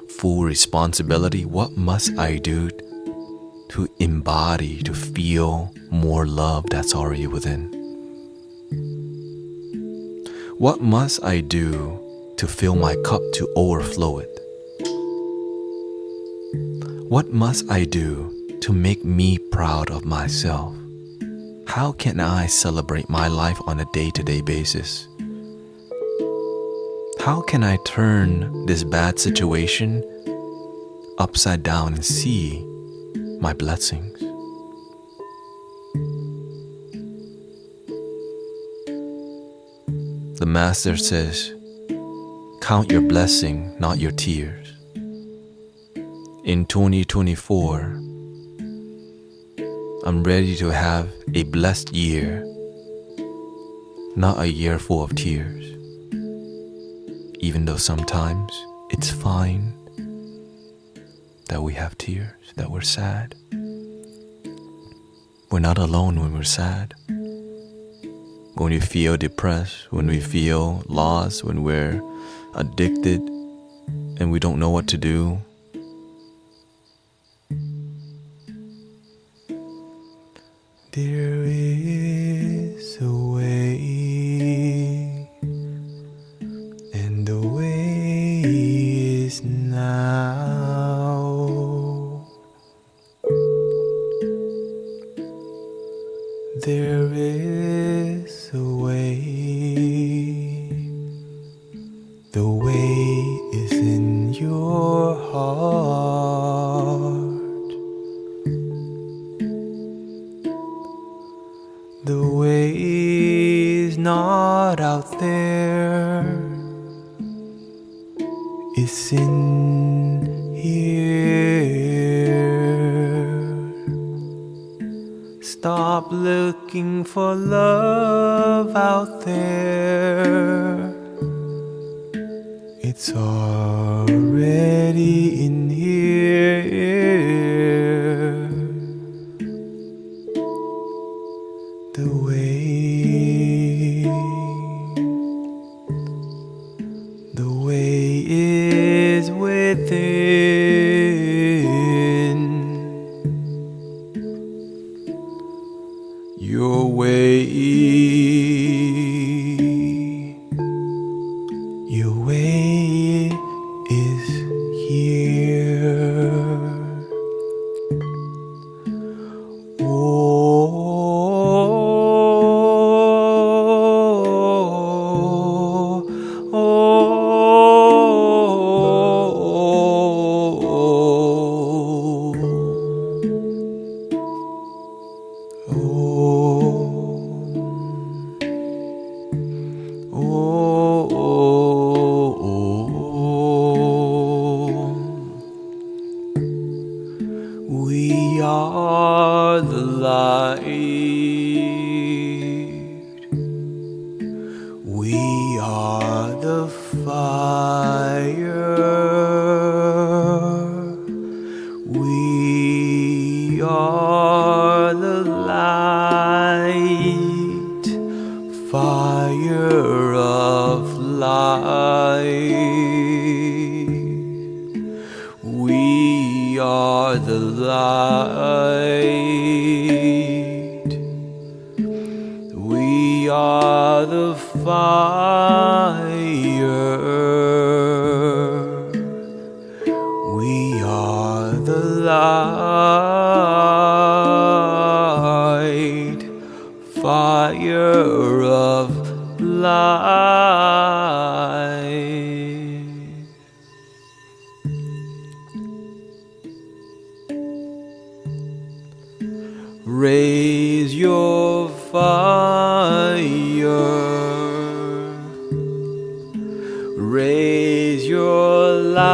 full responsibility. What must I do to embody, to feel more love that's already within? What must I do to fill my cup to overflow it? What must I do to make me proud of myself? How can I celebrate my life on a day-to-day basis? How can I turn this bad situation upside down and see my blessings? The Master says, count your blessing, not your tears. In 2024, I'm ready to have a blessed year, not a year full of tears. Even though sometimes it's fine that we have tears, that we're sad. We're not alone when we're sad. When we feel depressed, when we feel lost, when we're addicted and we don't know what to do. There is a way, and the way is now. There is a way, the way is in your heart. The way is not out there, it's in here. Stop looking for love out there, it's already in here. The way is within. Your way is here. We are the light. We are the fire. We are the light, fire of life. We are the light. We are the fire. We are the light, fire of life. Raise your fire, raise your light,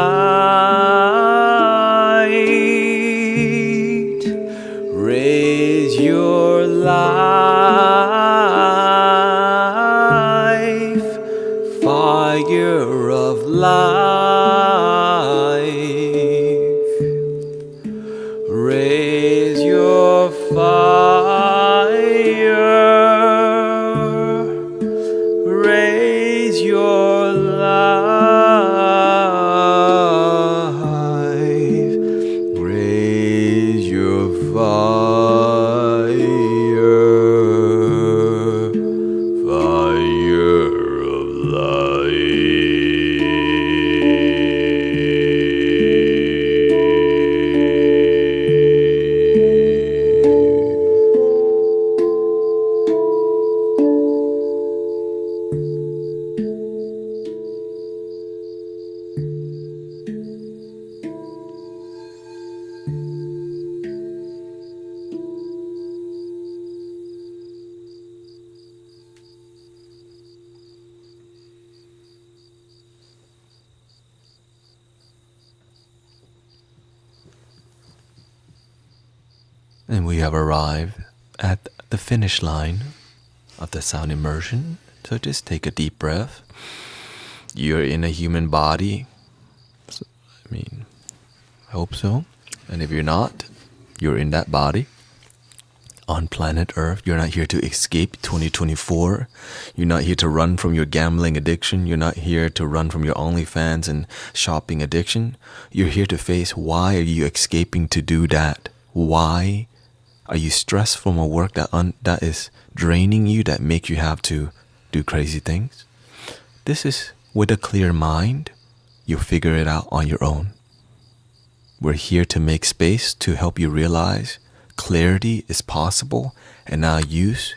raise your life, fire of life. Raise your fire, And we have arrived at the finish line of the sound immersion. So just take a deep breath. You're in a human body. So, I mean, I hope so. And if you're not, you're in that body. On planet Earth, you're not here to escape 2024. You're not here to run from your gambling addiction. You're not here to run from your OnlyFans and shopping addiction. You're here to face why are you escaping to do that? Why are you stressed from a work that is draining you, that makes you have to do crazy things? This is with a clear mind. You'll figure it out on your own. We're here to make space to help you realize clarity is possible, and now use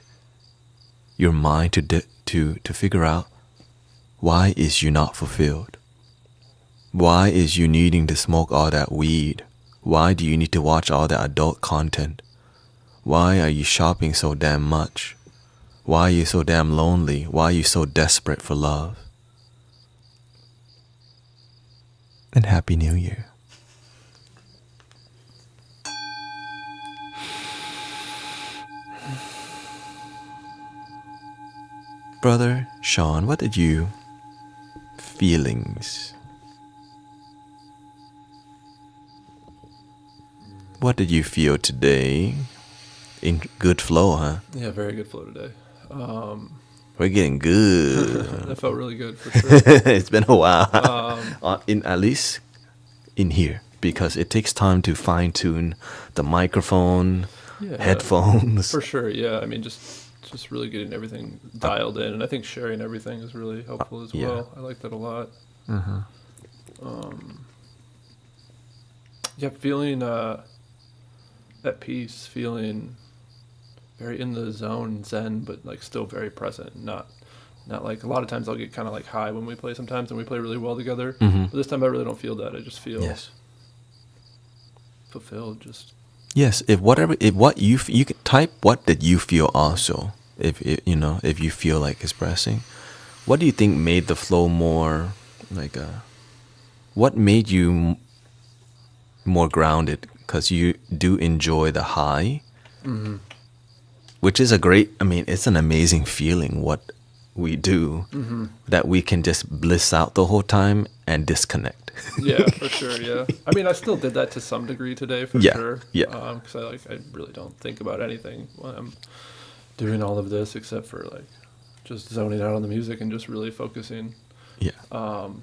your mind to figure out why is you not fulfilled? Why is you needing to smoke all that weed? Why do you need to watch all that adult content? Why are you shopping so damn much? Why are you so damn lonely? Why are you so desperate for love? And Happy New Year. Brother Sean, what did you feelings? What did you feel today? In good flow, huh? Yeah, very good flow today. We're getting good. That felt really good for sure. It's been a while. In at least in here, because it takes time to fine tune the microphone, Yeah, headphones. for sure. Yeah, I mean, just really getting everything dialed in, and I think sharing everything is really helpful as yeah. well. I like that a lot. Yeah, feeling at peace, feeling very in the zone, zen, but like still very present. Not like a lot of times I'll get kind of like high when we play sometimes, and we play really well together. But this time I really don't feel that. I just feel Yes. fulfilled. Just Yes. If what you can type, what did you feel also? If you feel like expressing, what do you think made the flow more like what made you more grounded? Because you do enjoy the high, which is it's an amazing feeling what we do, that we can just bliss out the whole time and disconnect. yeah, for sure. Yeah, I mean, I still did that to some degree today, for Yeah, sure. yeah. Because I really don't think about anything when I'm doing all of this except for like just zoning out on the music and just really focusing. Yeah.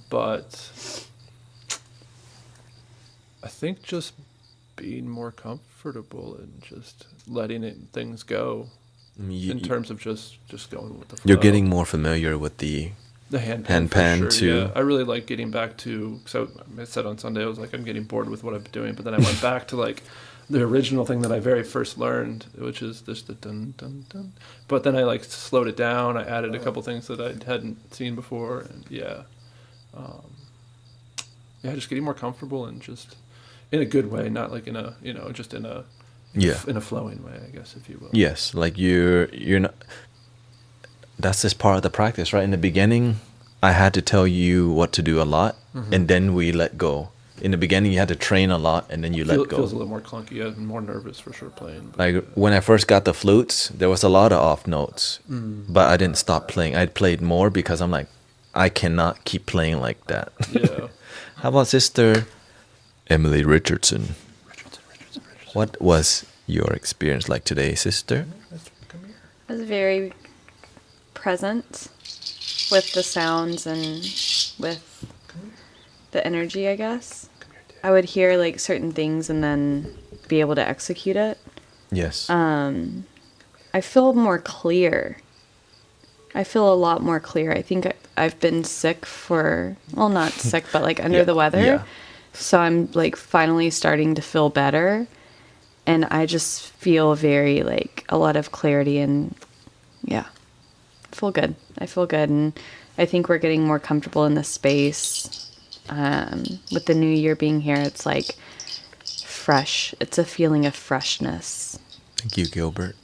But I think just being more comfortable and just letting things go in terms of just going with the flow. You're getting more familiar with the hand pan for sure, too. yeah. I really like getting back to, so I said on Sunday I was like, I'm getting bored with what I'm doing, but then I went back to like the original thing that I very first learned, which is this the dun dun dun. But then I like slowed it down. I added a couple things that I hadn't seen before, and just getting more comfortable and just in a good way, not like in a just in a in a flowing way, I guess, if you will. Yes, like you're not. That's just part of the practice, right? In the beginning, I had to tell you what to do a lot, and then we let go. In the beginning, you had to train a lot, and then you let go. Feels a little more clunky. I'm more nervous for sure playing. But, Like when I first got the flutes, there was a lot of off notes, but I didn't stop playing. I played more because I'm like, I cannot keep playing like that. yeah. How about Sister Emily Richardson? What was your experience like today, Sister? I was very present with the sounds and with the energy, I guess. I would hear like certain things and then be able to execute it. Yes. I feel more clear. I feel a lot more clear. I think I've been sick not sick, but like under the weather. Yeah. So I'm like finally starting to feel better. And I just feel very like a lot of clarity and I feel good. And I think we're getting more comfortable in the space. With the new year being here, it's like fresh. It's a feeling of freshness. Thank you, Gilbert.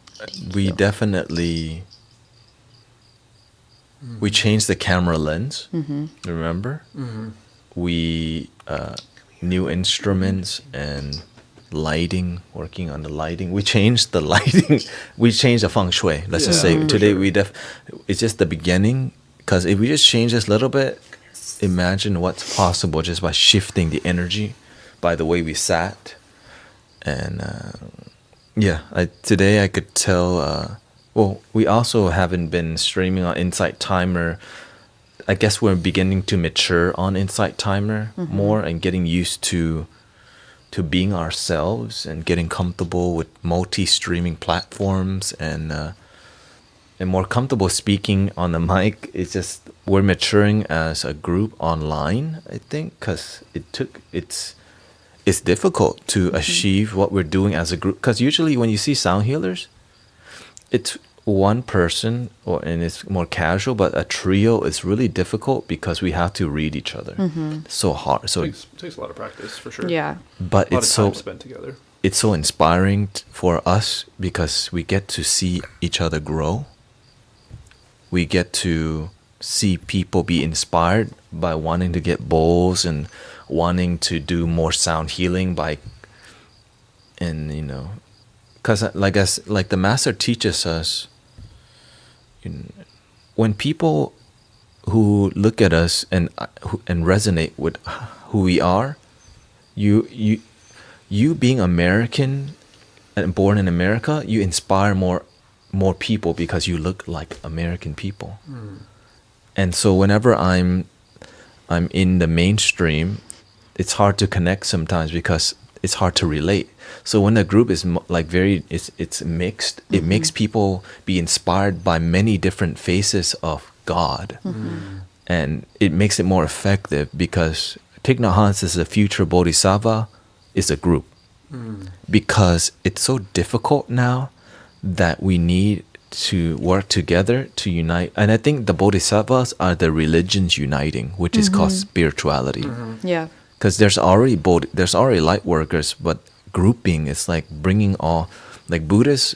We definitely we changed the camera lens. Remember? We new instruments and lighting, working on the lighting. We changed the lighting. We changed the feng shui. Let's just say for today sure. it's just the beginning. Because if we just change this a little bit, imagine what's possible just by shifting the energy, by the way we sat. And today I could tell. Well, we also haven't been streaming on Insight Timer. I guess we're beginning to mature on Insight Timer more and getting used to being ourselves and getting comfortable with multi-streaming platforms and more comfortable speaking on the mic. It's just we're maturing as a group online, I think, because it's difficult to achieve what we're doing as a group. Because usually when you see sound healers, it's one person and it's more casual, but a trio is really difficult because we have to read each other. It's so hard. So Takes a lot of practice for sure. Yeah. but A lot it's of time so spent together. it's so inspiring for us because we get to see each other grow. We get to see people be inspired by wanting to get bowls and wanting to do more sound healing because like the master teaches us, when people who look at us and resonate with who we are, you being American and born in America, you inspire more people because you look like American people. And so whenever I'm in the mainstream, it's hard to connect sometimes because it's hard to relate. So when the group is it's mixed, it makes people be inspired by many different faces of God. And it makes it more effective because Thich Nhat Hanh says the future Bodhisattva is a group. Because it's so difficult now that we need to work together to unite. And I think the Bodhisattvas are the religions uniting, which is called spirituality. Yeah. Because there's already light workers, but grouping is like bringing all, like Buddhists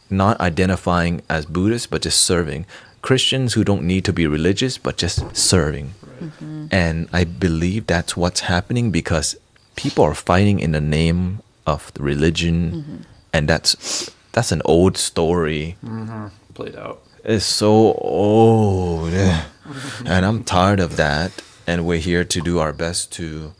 not identifying as Buddhists but just serving, Christians who don't need to be religious but just serving. And I believe that's what's happening because people are fighting in the name of the religion, and that's an old story. Played out. It's so old, and I'm tired of that. And we're here to do our best to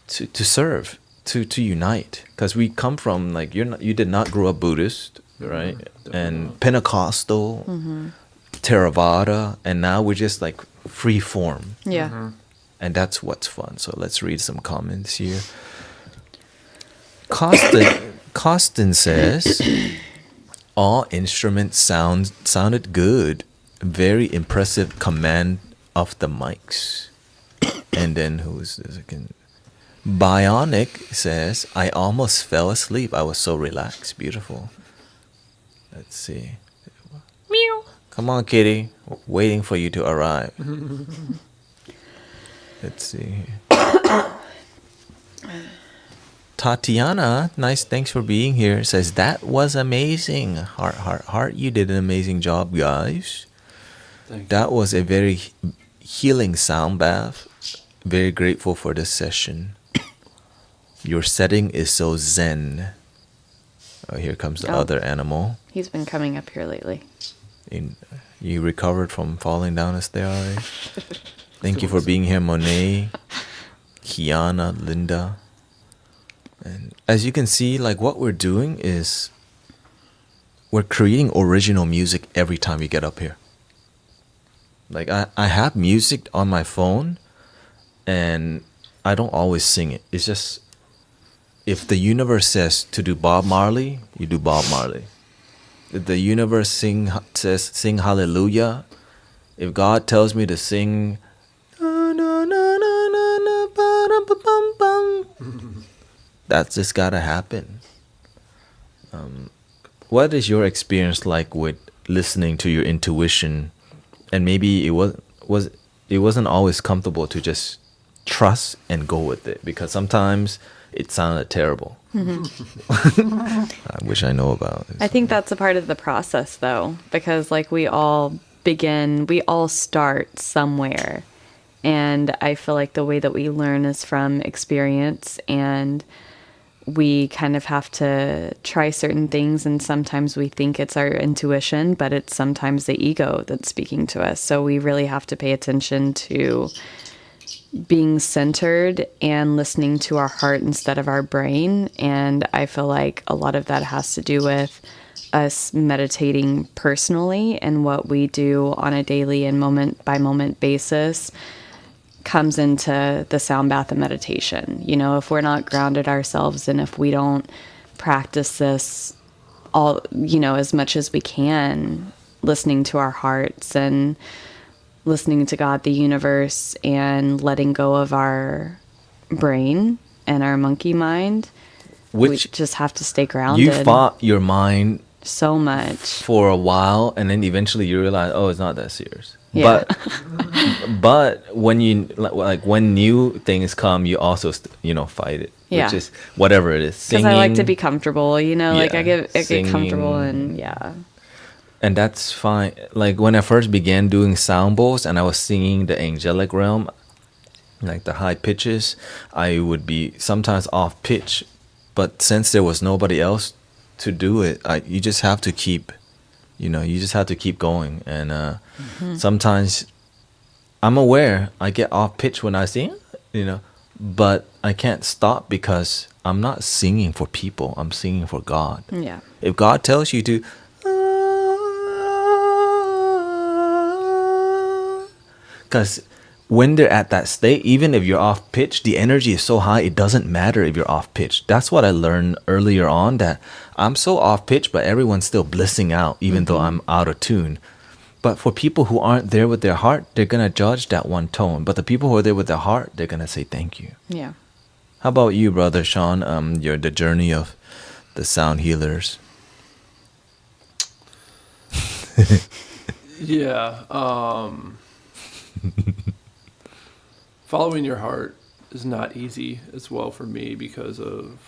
serve, to unite, because we come from you did not grow up Buddhist, right? And Pentecostal, Theravada, and now we're just like free form. Yeah. And that's what's fun. So let's read some comments here. Costin says, all instruments sounded good. Very impressive command of the mics. And then who is this again? Bionic says, I almost fell asleep. I was so relaxed. Beautiful. Let's see. Meow. Come on, kitty. Waiting for you to arrive. Let's see. Tatiana, nice, thanks for being here. Says that was amazing. Heart. You did an amazing job, guys. That was a very healing sound bath. Very grateful for this session. Your setting is so zen. Oh, here comes the other animal. He's been coming up here lately. You recovered from falling down a stair already? Thank you for being here, Monet, Kiana, Linda. And as you can see, like what we're doing is we're creating original music every time we get up here. Like I have music on my phone and I don't always sing it. It's just if the universe says to do Bob Marley, you do Bob Marley. If the universe says sing hallelujah, if God tells me to sing that's just gotta happen. What is your experience like with listening to your intuition? And maybe it wasn't always comfortable to just trust and go with it because sometimes it sounded terrible. I wish I know about it. I think that's a part of the process though, because like we all start somewhere. And I feel like the way that we learn is from experience. And we kind of have to try certain things, and sometimes we think it's our intuition, but it's sometimes the ego that's speaking to us. So we really have to pay attention to being centered and listening to our heart instead of our brain. And I feel like a lot of that has to do with us meditating personally, and what we do on a daily and moment by moment basis comes into the sound bath of meditation. You know, if we're not grounded ourselves, and if we don't practice this all, you know, as much as we can, listening to our hearts and listening to God, the universe, and letting go of our brain and our monkey mind, we Which just have to stay grounded. you fought your mind so much. for a while, and then eventually you realize, oh, it's not that serious. Yeah. But when you like when new things come, you also fight it. Yeah. Which is whatever it is. Because I like to Singing, be comfortable, you know, like I Yeah, get comfortable, singing. and yeah. and that's fine. Like when I first began doing sound bowls and I was singing the angelic realm, like the high pitches, I would be sometimes off pitch. But since there was nobody else to do it, you just have to keep, you just have to keep going. And sometimes I'm aware I get off pitch when I sing, but I can't stop because I'm not singing for people. I'm singing for God. Yeah. If God tells you to, because when they're at that state, even if you're off pitch, the energy is so high, it doesn't matter if you're off pitch. That's what I learned earlier on, that I'm so off pitch, but everyone's still blissing out, even though I'm out of tune. But for people who aren't there with their heart, they're going to judge that one tone. But the people who are there with their heart, they're going to say thank you. Yeah. How about you, Brother Sean? The journey of the sound healers. Yeah. Following your heart is not easy as well for me because of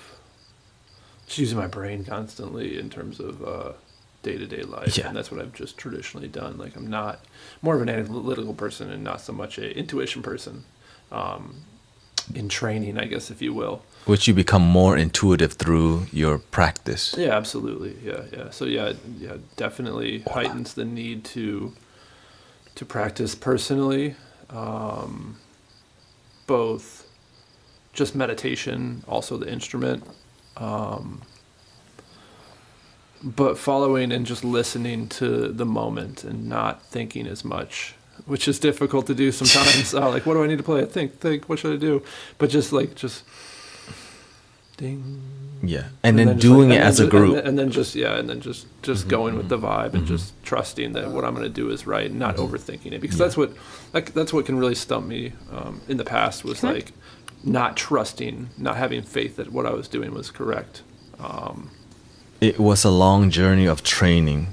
just using my brain constantly in terms of day-to-day life. Yeah. And that's what I've just traditionally done. Like, I'm not more of an analytical person and not so much a intuition person, in training, I guess, if you will. Which you become more intuitive through your practice. Yeah, absolutely. Yeah. So yeah, definitely heightens the need to practice personally, both just meditation, also the instrument, but following and just listening to the moment and not thinking as much, which is difficult to do sometimes. Like, what do I need to play? Think, what should I do? But just ding. Yeah. And then doing it as a group. And then just going with the vibe and just trusting that what I'm going to do is right and not overthinking it. Because that's what can really stump me in the past was like not trusting, not having faith that what I was doing was correct. It was a long journey of training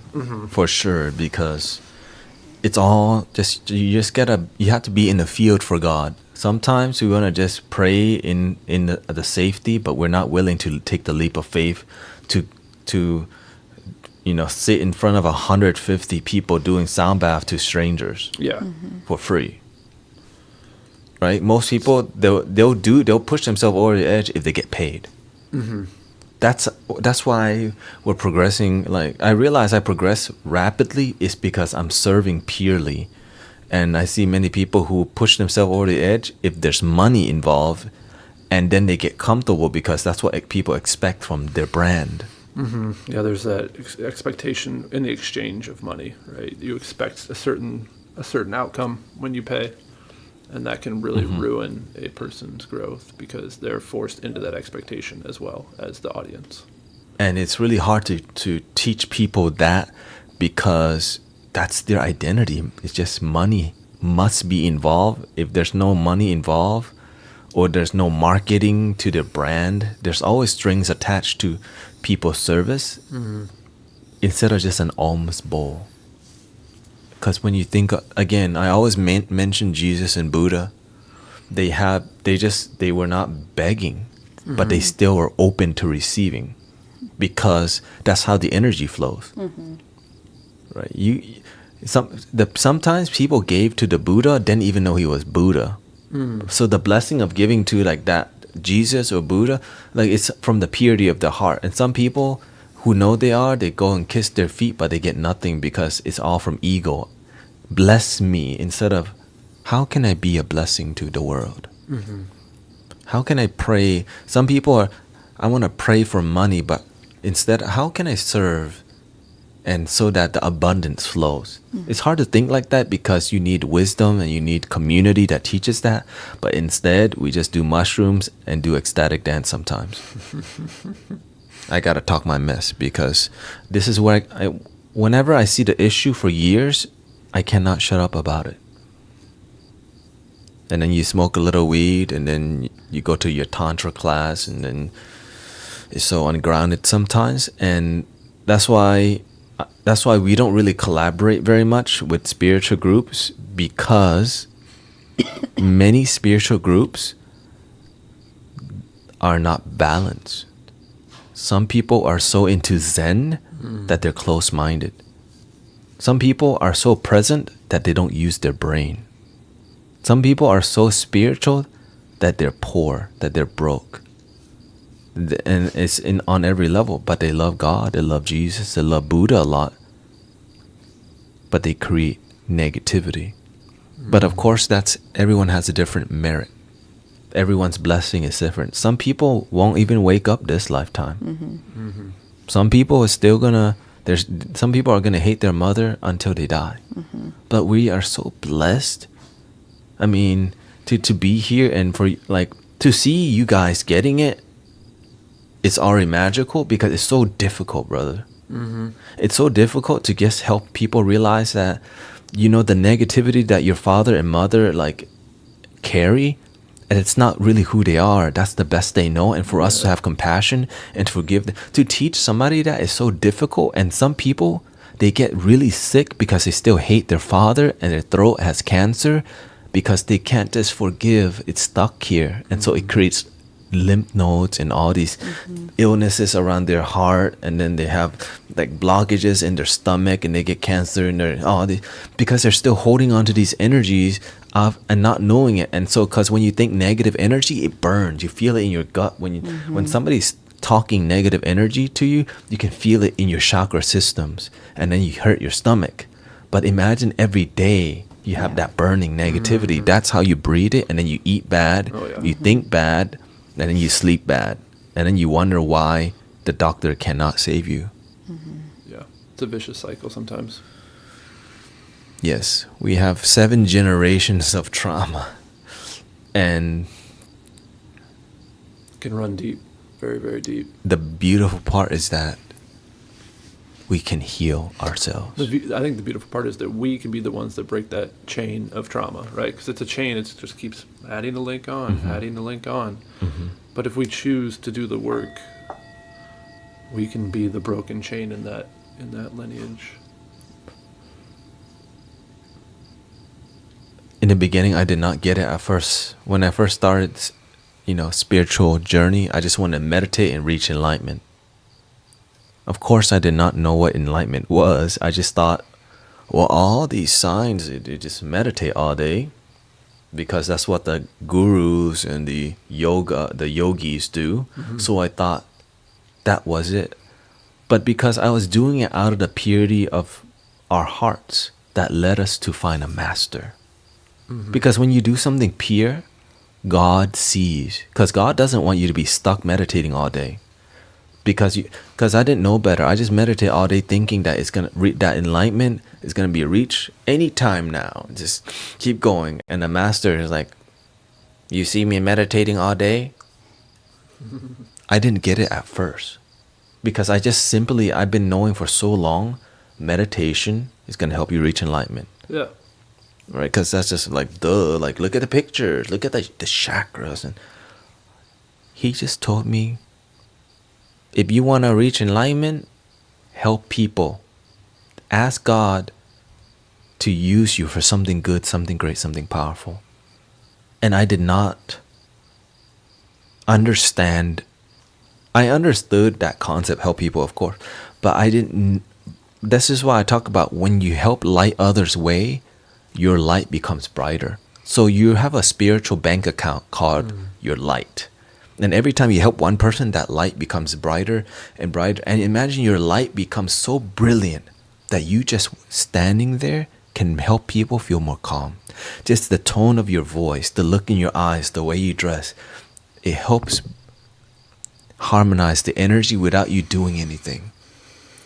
for sure, because it's all just, you have to be in the field for God. Sometimes we want to just pray in the safety, but we're not willing to take the leap of faith to sit in front of 150 people doing sound bath to strangers. Yeah. For free. Right? Most people they'll push themselves over the edge if they get paid. That's why we're progressing. Like, I realize I progress rapidly is because I'm serving purely. And I see many people who push themselves over the edge if there's money involved, and then they get comfortable because that's what people expect from their brand. Yeah, there's that expectation in the exchange of money, right? You expect a certain outcome when you pay, and that can really ruin a person's growth because they're forced into that expectation as well as the audience. And it's really hard to teach people that, because that's their identity. It's just money must be involved. If there's no money involved, or there's no marketing to their brand, there's always strings attached to people's service instead of just an alms bowl. Because when you think, again, I always mention Jesus and Buddha. They were not begging, but they still were open to receiving, because that's how the energy flows. Right? Sometimes people gave to the Buddha, didn't even know he was Buddha. So the blessing of giving to like that Jesus or Buddha, like it's from the purity of the heart. And some people who know they are, they go and kiss their feet, but they get nothing because it's all from ego. Bless me, instead of how can I be a blessing to the world? How can I pray? Some people are, I want to pray for money, but instead, how can I serve and so that the abundance flows? It's hard to think like that because you need wisdom and you need community that teaches that. But instead, we just do mushrooms and do ecstatic dance sometimes. I gotta talk my mess because this is where whenever I see the issue for years, I cannot shut up about it. And then you smoke a little weed, and then you go to your tantra class, and then it's so ungrounded sometimes. And that's why we don't really collaborate very much with spiritual groups, because many spiritual groups are not balanced. Some people are so into Zen that they're close-minded. Some people are so present that they don't use their brain. Some people are so spiritual that they're poor, that they're broke. And it's on every level, but they love God, they love Jesus, they love Buddha a lot, but they create negativity. But of course, everyone has a different merit. Everyone's blessing is different. Some people won't even wake up this lifetime. Some people are still some people are gonna hate their mother until they die. But we are so blessed. I mean, to be here and for like to see you guys getting it, it's already magical because it's so difficult, brother. It's so difficult to just help people realize that, the negativity that your father and mother like carry, and it's not really who they are. That's the best they know. And for us to have compassion and to forgive them, to teach somebody that is so difficult. And some people, they get really sick because they still hate their father and their throat has cancer because they can't just forgive. It's stuck here. And so it creates lymph nodes and all these illnesses around their heart, and then they have like blockages in their stomach and they get cancer in because they're still holding on to these energies and not knowing it. And so because when you think negative energy, it burns. You feel it in your gut. When somebody's talking negative energy to you, you can feel it in your chakra systems, and then you hurt your stomach. But imagine every day you have that burning negativity. That's how you breathe it, and then you eat bad, you think bad, and then you sleep bad, and then you wonder why the doctor cannot save you. Yeah, it's a vicious cycle sometimes. Yes, we have 7 generations of trauma, and it can run deep, very, very deep. The beautiful part is that we can heal ourselves. I think the beautiful part is that we can be the ones that break that chain of trauma, right? Because it's a chain, it just keeps adding a link on, adding a link on. But if we choose to do the work, we can be the broken chain in that lineage. In the beginning, I did not get it at first. When I first started, spiritual journey, I just wanted to meditate and reach enlightenment. Of course, I did not know what enlightenment was. I just thought, well, all these signs, you just meditate all day, because that's what the gurus and the yogis do. So I thought that was it. But because I was doing it out of the purity of our hearts, that led us to find a master. Because when you do something pure, God sees. Because God doesn't want you to be stuck meditating all day. Because I didn't know better. I just meditate all day thinking that that enlightenment is gonna be reached anytime now. Just keep going. And the master is like, you see me meditating all day? I didn't get it at first. Because I've been knowing for so long, meditation is gonna help you reach enlightenment. Yeah. Right? Because that's just like, duh. Like, look at the pictures. Look at the chakras. And he just told me, if you want to reach enlightenment, help people. Ask God to use you for something good, something great, something powerful. And I did not understand. I understood that concept, help people, of course. But I didn't. This is why I talk about when you help light others' way, your light becomes brighter. So you have a spiritual bank account called your light. And every time you help one person, that light becomes brighter and brighter. And imagine your light becomes so brilliant that you just standing there can help people feel more calm. Just the tone of your voice, the look in your eyes, the way you dress, it helps harmonize the energy without you doing anything.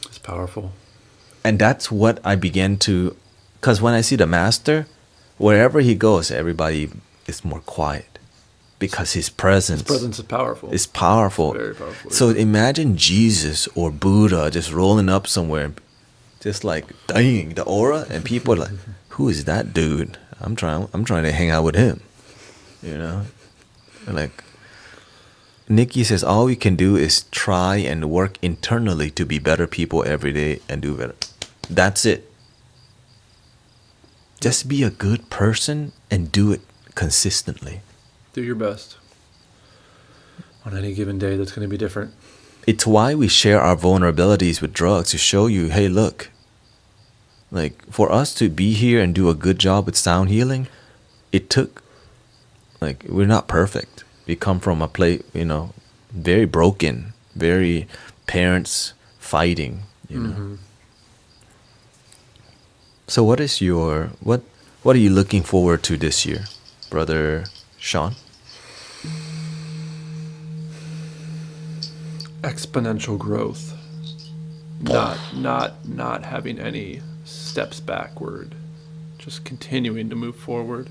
It's powerful. And that's what I began to, because when I see the master, wherever he goes, everybody is more quiet because his presence Is powerful. is powerful. Very powerful. So imagine Jesus or Buddha just rolling up somewhere, just like, dang, the aura, and people are like, who is that dude? I'm trying to hang out with him, you know? Like, Nikki says, all we can do is try and work internally to be better people every day and do better. That's it. Just be a good person and do it consistently. Do your best. On any given day, that's going to be different. It's why we share our vulnerabilities with drugs, to show you, hey, look, like, for us to be here and do a good job with sound healing, it took, like, we're not perfect. We come from a place, you know, very broken, very parents fighting, you know. So what is what are you looking forward to this year, Brother Sean? Exponential growth. Not having any steps backward. Just continuing to move forward.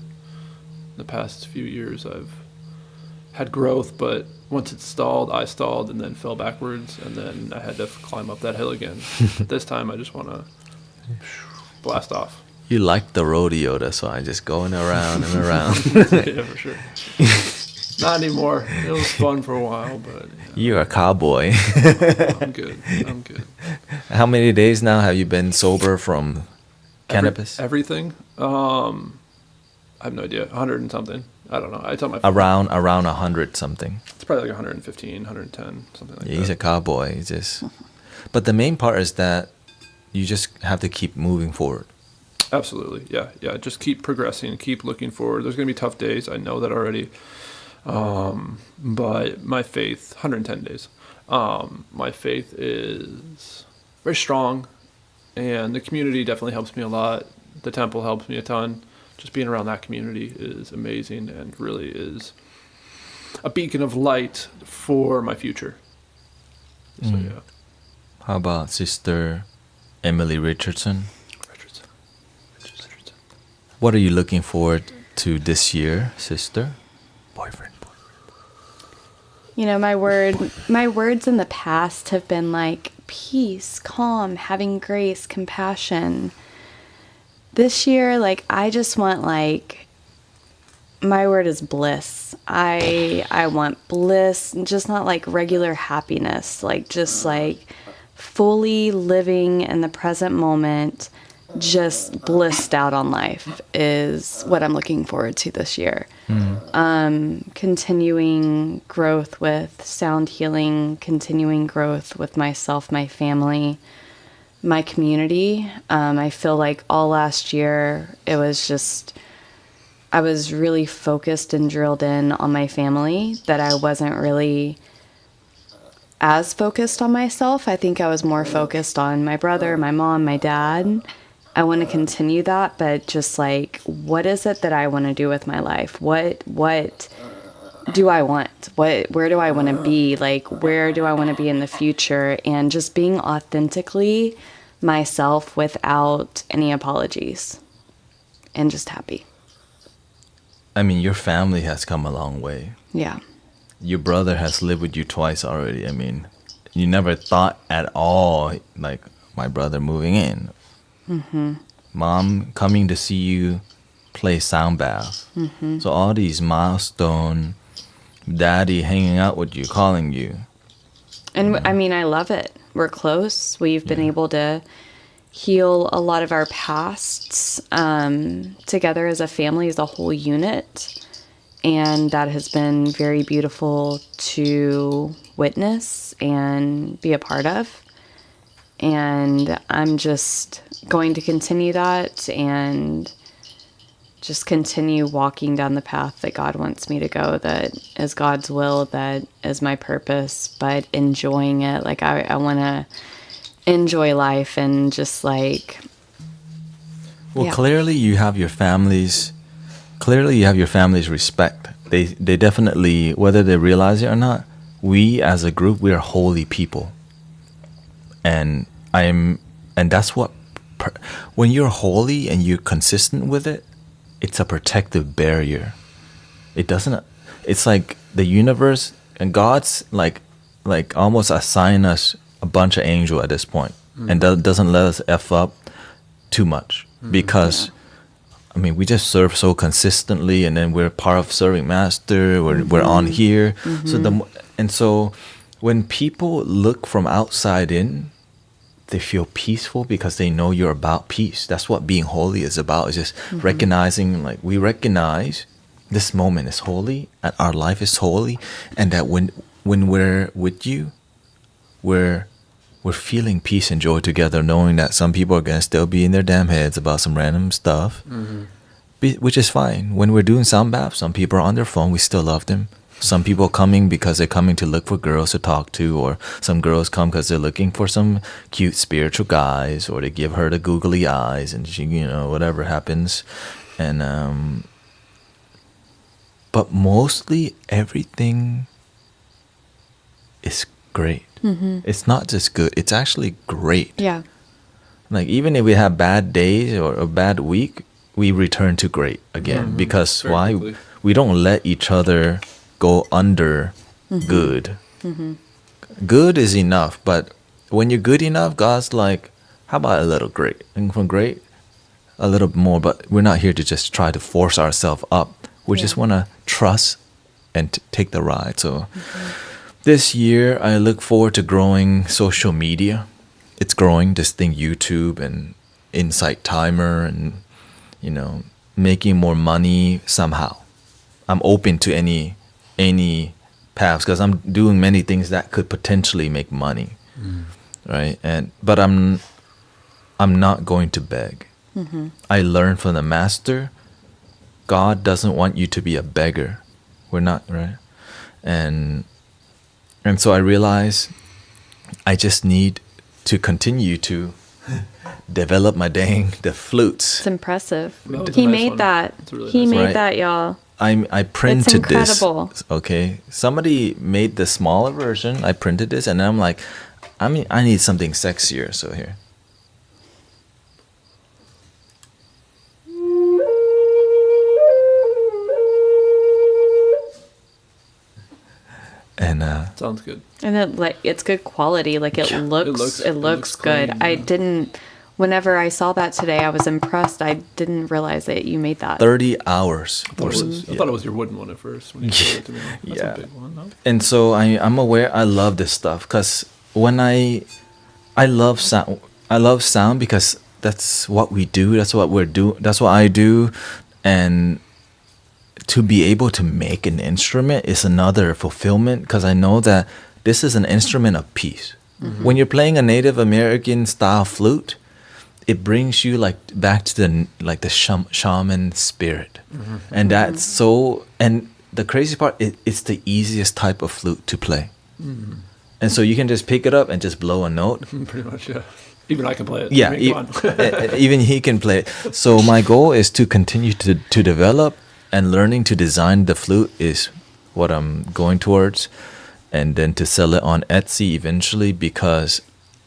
The past few years I've had growth, but once it stalled, I stalled and then fell backwards, and then I had to climb up that hill again. But this time I just want to blast off. You like the rodeo, that's why, just going around and around. Yeah, for sure. Not anymore. It was fun for a while, but You're a cowboy. I'm good. How many days now have you been sober from cannabis? Everything. I have no idea. 100 and something. I don't know. I tell my friend. Around 100 something. It's probably like 115, 110, something like Yeah, that. he's a cowboy. He's just. But the main part is that you just have to keep moving forward. Absolutely. Yeah. Just keep progressing, keep looking forward. There's going to be tough days. I know that already. But my faith, 110 days. My faith is very strong, and the community definitely helps me a lot. The temple helps me a ton. Just being around that community is amazing and really is a beacon of light for my future. So, yeah. How about Sister Emily Richardson? Richardson. What are you looking forward to this year, sister? Boyfriend. You know, my words in the past have been like peace, calm, having grace, compassion. This year, like, I just want, like, my word is bliss. I want bliss, just not like regular happiness, like just like fully living in the present moment, just blissed out on life is what I'm looking forward to this year. Continuing growth with sound healing, continuing growth with myself, my family, my community. I feel like all last year it was just, I was really focused and drilled in on my family that I wasn't really as focused on myself. I think I was more focused on my brother, my mom, my dad. I want to continue that, but just like, what is it that I want to do with my life? What do I want? Where do I want to be? Like, where do I want to be in the future? And just being authentically myself without any apologies and just happy. I mean, your family has come a long way. Yeah. Your brother has lived with you twice already. I mean, you never thought at all, like, my brother moving in. Mm-hmm. Mom coming to see you play Soundbath. Mm-hmm. So all these milestone, daddy hanging out with you, calling you. And I mean, I love it. We're close. We've been able to heal a lot of our pasts together as a family, as a whole unit. And that has been very beautiful to witness and be a part of. And I'm just going to continue that and just continue walking down the path that God wants me to go, that is God's will, that is my purpose, but enjoying it. Like I want to enjoy life and just like, Well, yeah. clearly you have your family's respect. They definitely, whether they realize it or not, we as a group, we are holy people. And that's what, when you're holy and you're consistent with it, it's a protective barrier. It's like the universe and God's like almost assign us a bunch of angel at this point, and doesn't let us F up too much because, I mean, we just serve so consistently, and then we're part of serving master. We're on here. So when people look from outside in, they feel peaceful because they know you're about peace. That's what being holy is about. It's just recognizing, like, we recognize this moment is holy and our life is holy, and that when we're with you, we're feeling peace and joy together, knowing that some people are gonna still be in their damn heads about some random stuff, which is fine. When we're doing Soundbath, some people are on their phone. We still love them. Some people coming because they're coming to look for girls to talk to, or some girls come because they're looking for some cute spiritual guys, or they give her the googly eyes, and she, whatever happens. And but mostly everything is great. It's not just good; it's actually great. Yeah. Like, even if we have bad days or a bad week, we return to great again. Because Very why? quickly. We don't let each other go under good. Good is enough, but when you're good enough, God's like, how about a little great? And from great, a little more. But we're not here to just try to force ourselves up. We just want to trust and take the ride. So this year, I look forward to growing social media. It's growing, this thing, YouTube and Insight Timer, and making more money somehow. I'm open to any paths because I'm doing many things that could potentially make money, right? But I'm not going to beg. I learned from the master. God doesn't want you to be a beggar. We're not, right? And so I realize I just need to continue to develop the flutes. It's impressive. That was a He nice made one. that. That's a really He nice made Right. that, y'all. I printed this. incredible. Okay, somebody made the smaller version. I printed this, and I'm like, I need something sexier. So here. And Sounds good. And it's good quality. Like it looks looks good. clean, I yeah. didn't. Whenever I saw that today, I was impressed. I didn't realize that you made that. 30 hours. I thought it was your wooden one at first when you showed it to me. That's Yeah. a big one, no? And so I'm aware. I love this stuff because when I love sound. I love sound because that's what we do. That's what we're do. That's what I do, and to be able to make an instrument is another fulfillment because I know that this is an instrument of peace. When you're playing a Native American style flute, it brings you back to the shaman spirit, and that's so. And the crazy part, it's the easiest type of flute to play, and so you can just pick it up and just blow a note. Pretty much, yeah. Even I can play it. Yeah, I mean, come on. even he can play it. So my goal is to continue to develop, and learning to design the flute is what I'm going towards, and then to sell it on Etsy eventually, because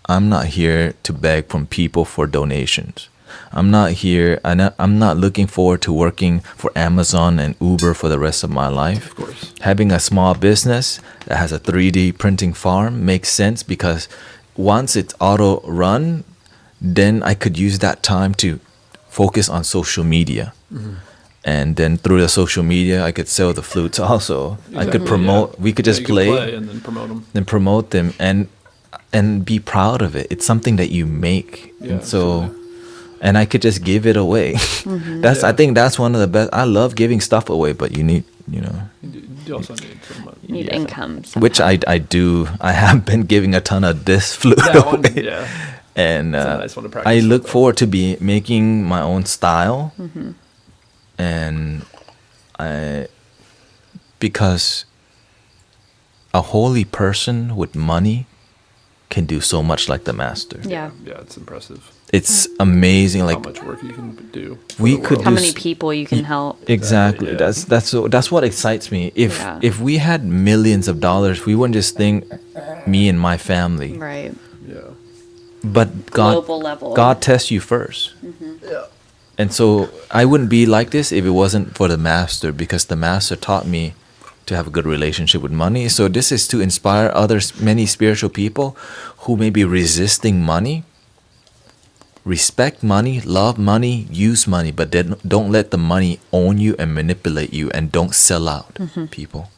I'm not here to beg from people for donations. I'm not here. I'm not looking forward to working for Amazon and Uber for the rest of my life. Of course. Having a small business that has a 3D printing farm makes sense because once it's auto run, then I could use that time to focus on social media. And then through the social media, I could sell the flutes also. I could Exactly, promote. yeah. We could Yeah, just you can play and then promote them. and promote them and be proud of it. It's something that you make. Yeah, And so, absolutely. and I could just give it away. That's I Yeah. think that's one of the best. I love giving stuff away, but you need, You also need some money. Need Yeah. income. which I do. I have been giving a ton of this flute That one, away. yeah. And It's a nice one to I practice look with, forward to be making my own style And because a holy person with money can do so much like the master. Yeah. Yeah, it's impressive It's amazing. how Like much work you can do. for we the could world. How do many people you can help. exactly. yeah. That's what excites me. Yeah. If we had millions of dollars, we wouldn't just think me and my family. Right. Yeah. But God, Global level. God tests you first. Yeah. And so I wouldn't be like this if it wasn't for the master, because the master taught me to have a good relationship with money. So this is to inspire many spiritual people who may be resisting money. Respect money, love money, use money, but then don't let the money own you and manipulate you, and don't sell out people.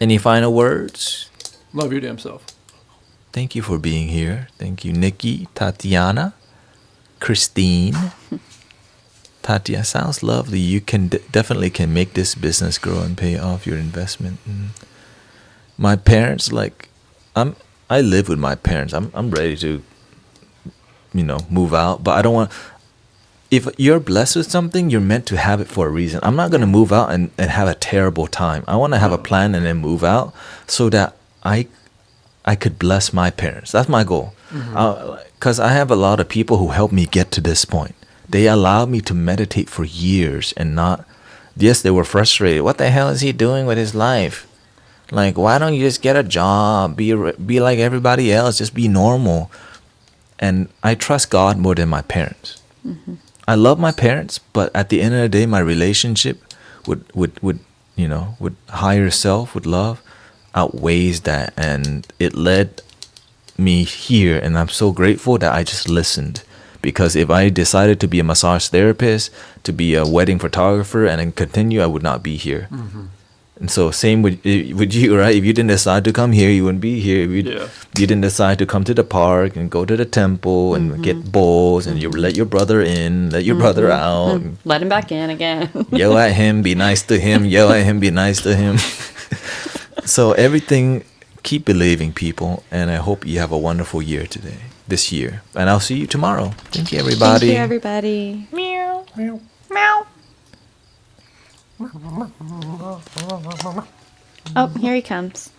Any final words? Love your damn self. Thank you for being here. Thank you, Nikki, Tatiana, Christine. Tatiana, sounds lovely. You can definitely can make this business grow and pay off your investment. My parents, like, I live with my parents. I'm ready to, move out, but I don't want. If you're blessed with something, you're meant to have it for a reason. I'm not gonna move out and have a terrible time. I want to have a plan and then move out so that I could bless my parents. That's my goal. Because I have a lot of people who helped me get to this point. They allowed me to meditate for years and not. Yes, they were frustrated. What the hell is he doing with his life? Like, why don't you just get a job? Be like everybody else. Just be normal. And I trust God more than my parents. I love my parents, but at the end of the day, my relationship with higher self, with love, outweighs that, and it led me here. And I'm so grateful that I just listened. Because if I decided to be a massage therapist, to be a wedding photographer, and then continue, I would not be here. And so same with you, right? If you didn't decide to come here, you wouldn't be here. If you didn't decide to come to the park and go to the temple and get bowls, and you let your brother in, let your brother out. Let him back in again. Yell at him, be nice to him. Yell at him, be nice to him. So everything, keep believing, people. And I hope you have a wonderful year this year. And I'll see you tomorrow. Thank you, everybody. Thank you, everybody. Meow. Meow. Meow. Oh, here he comes.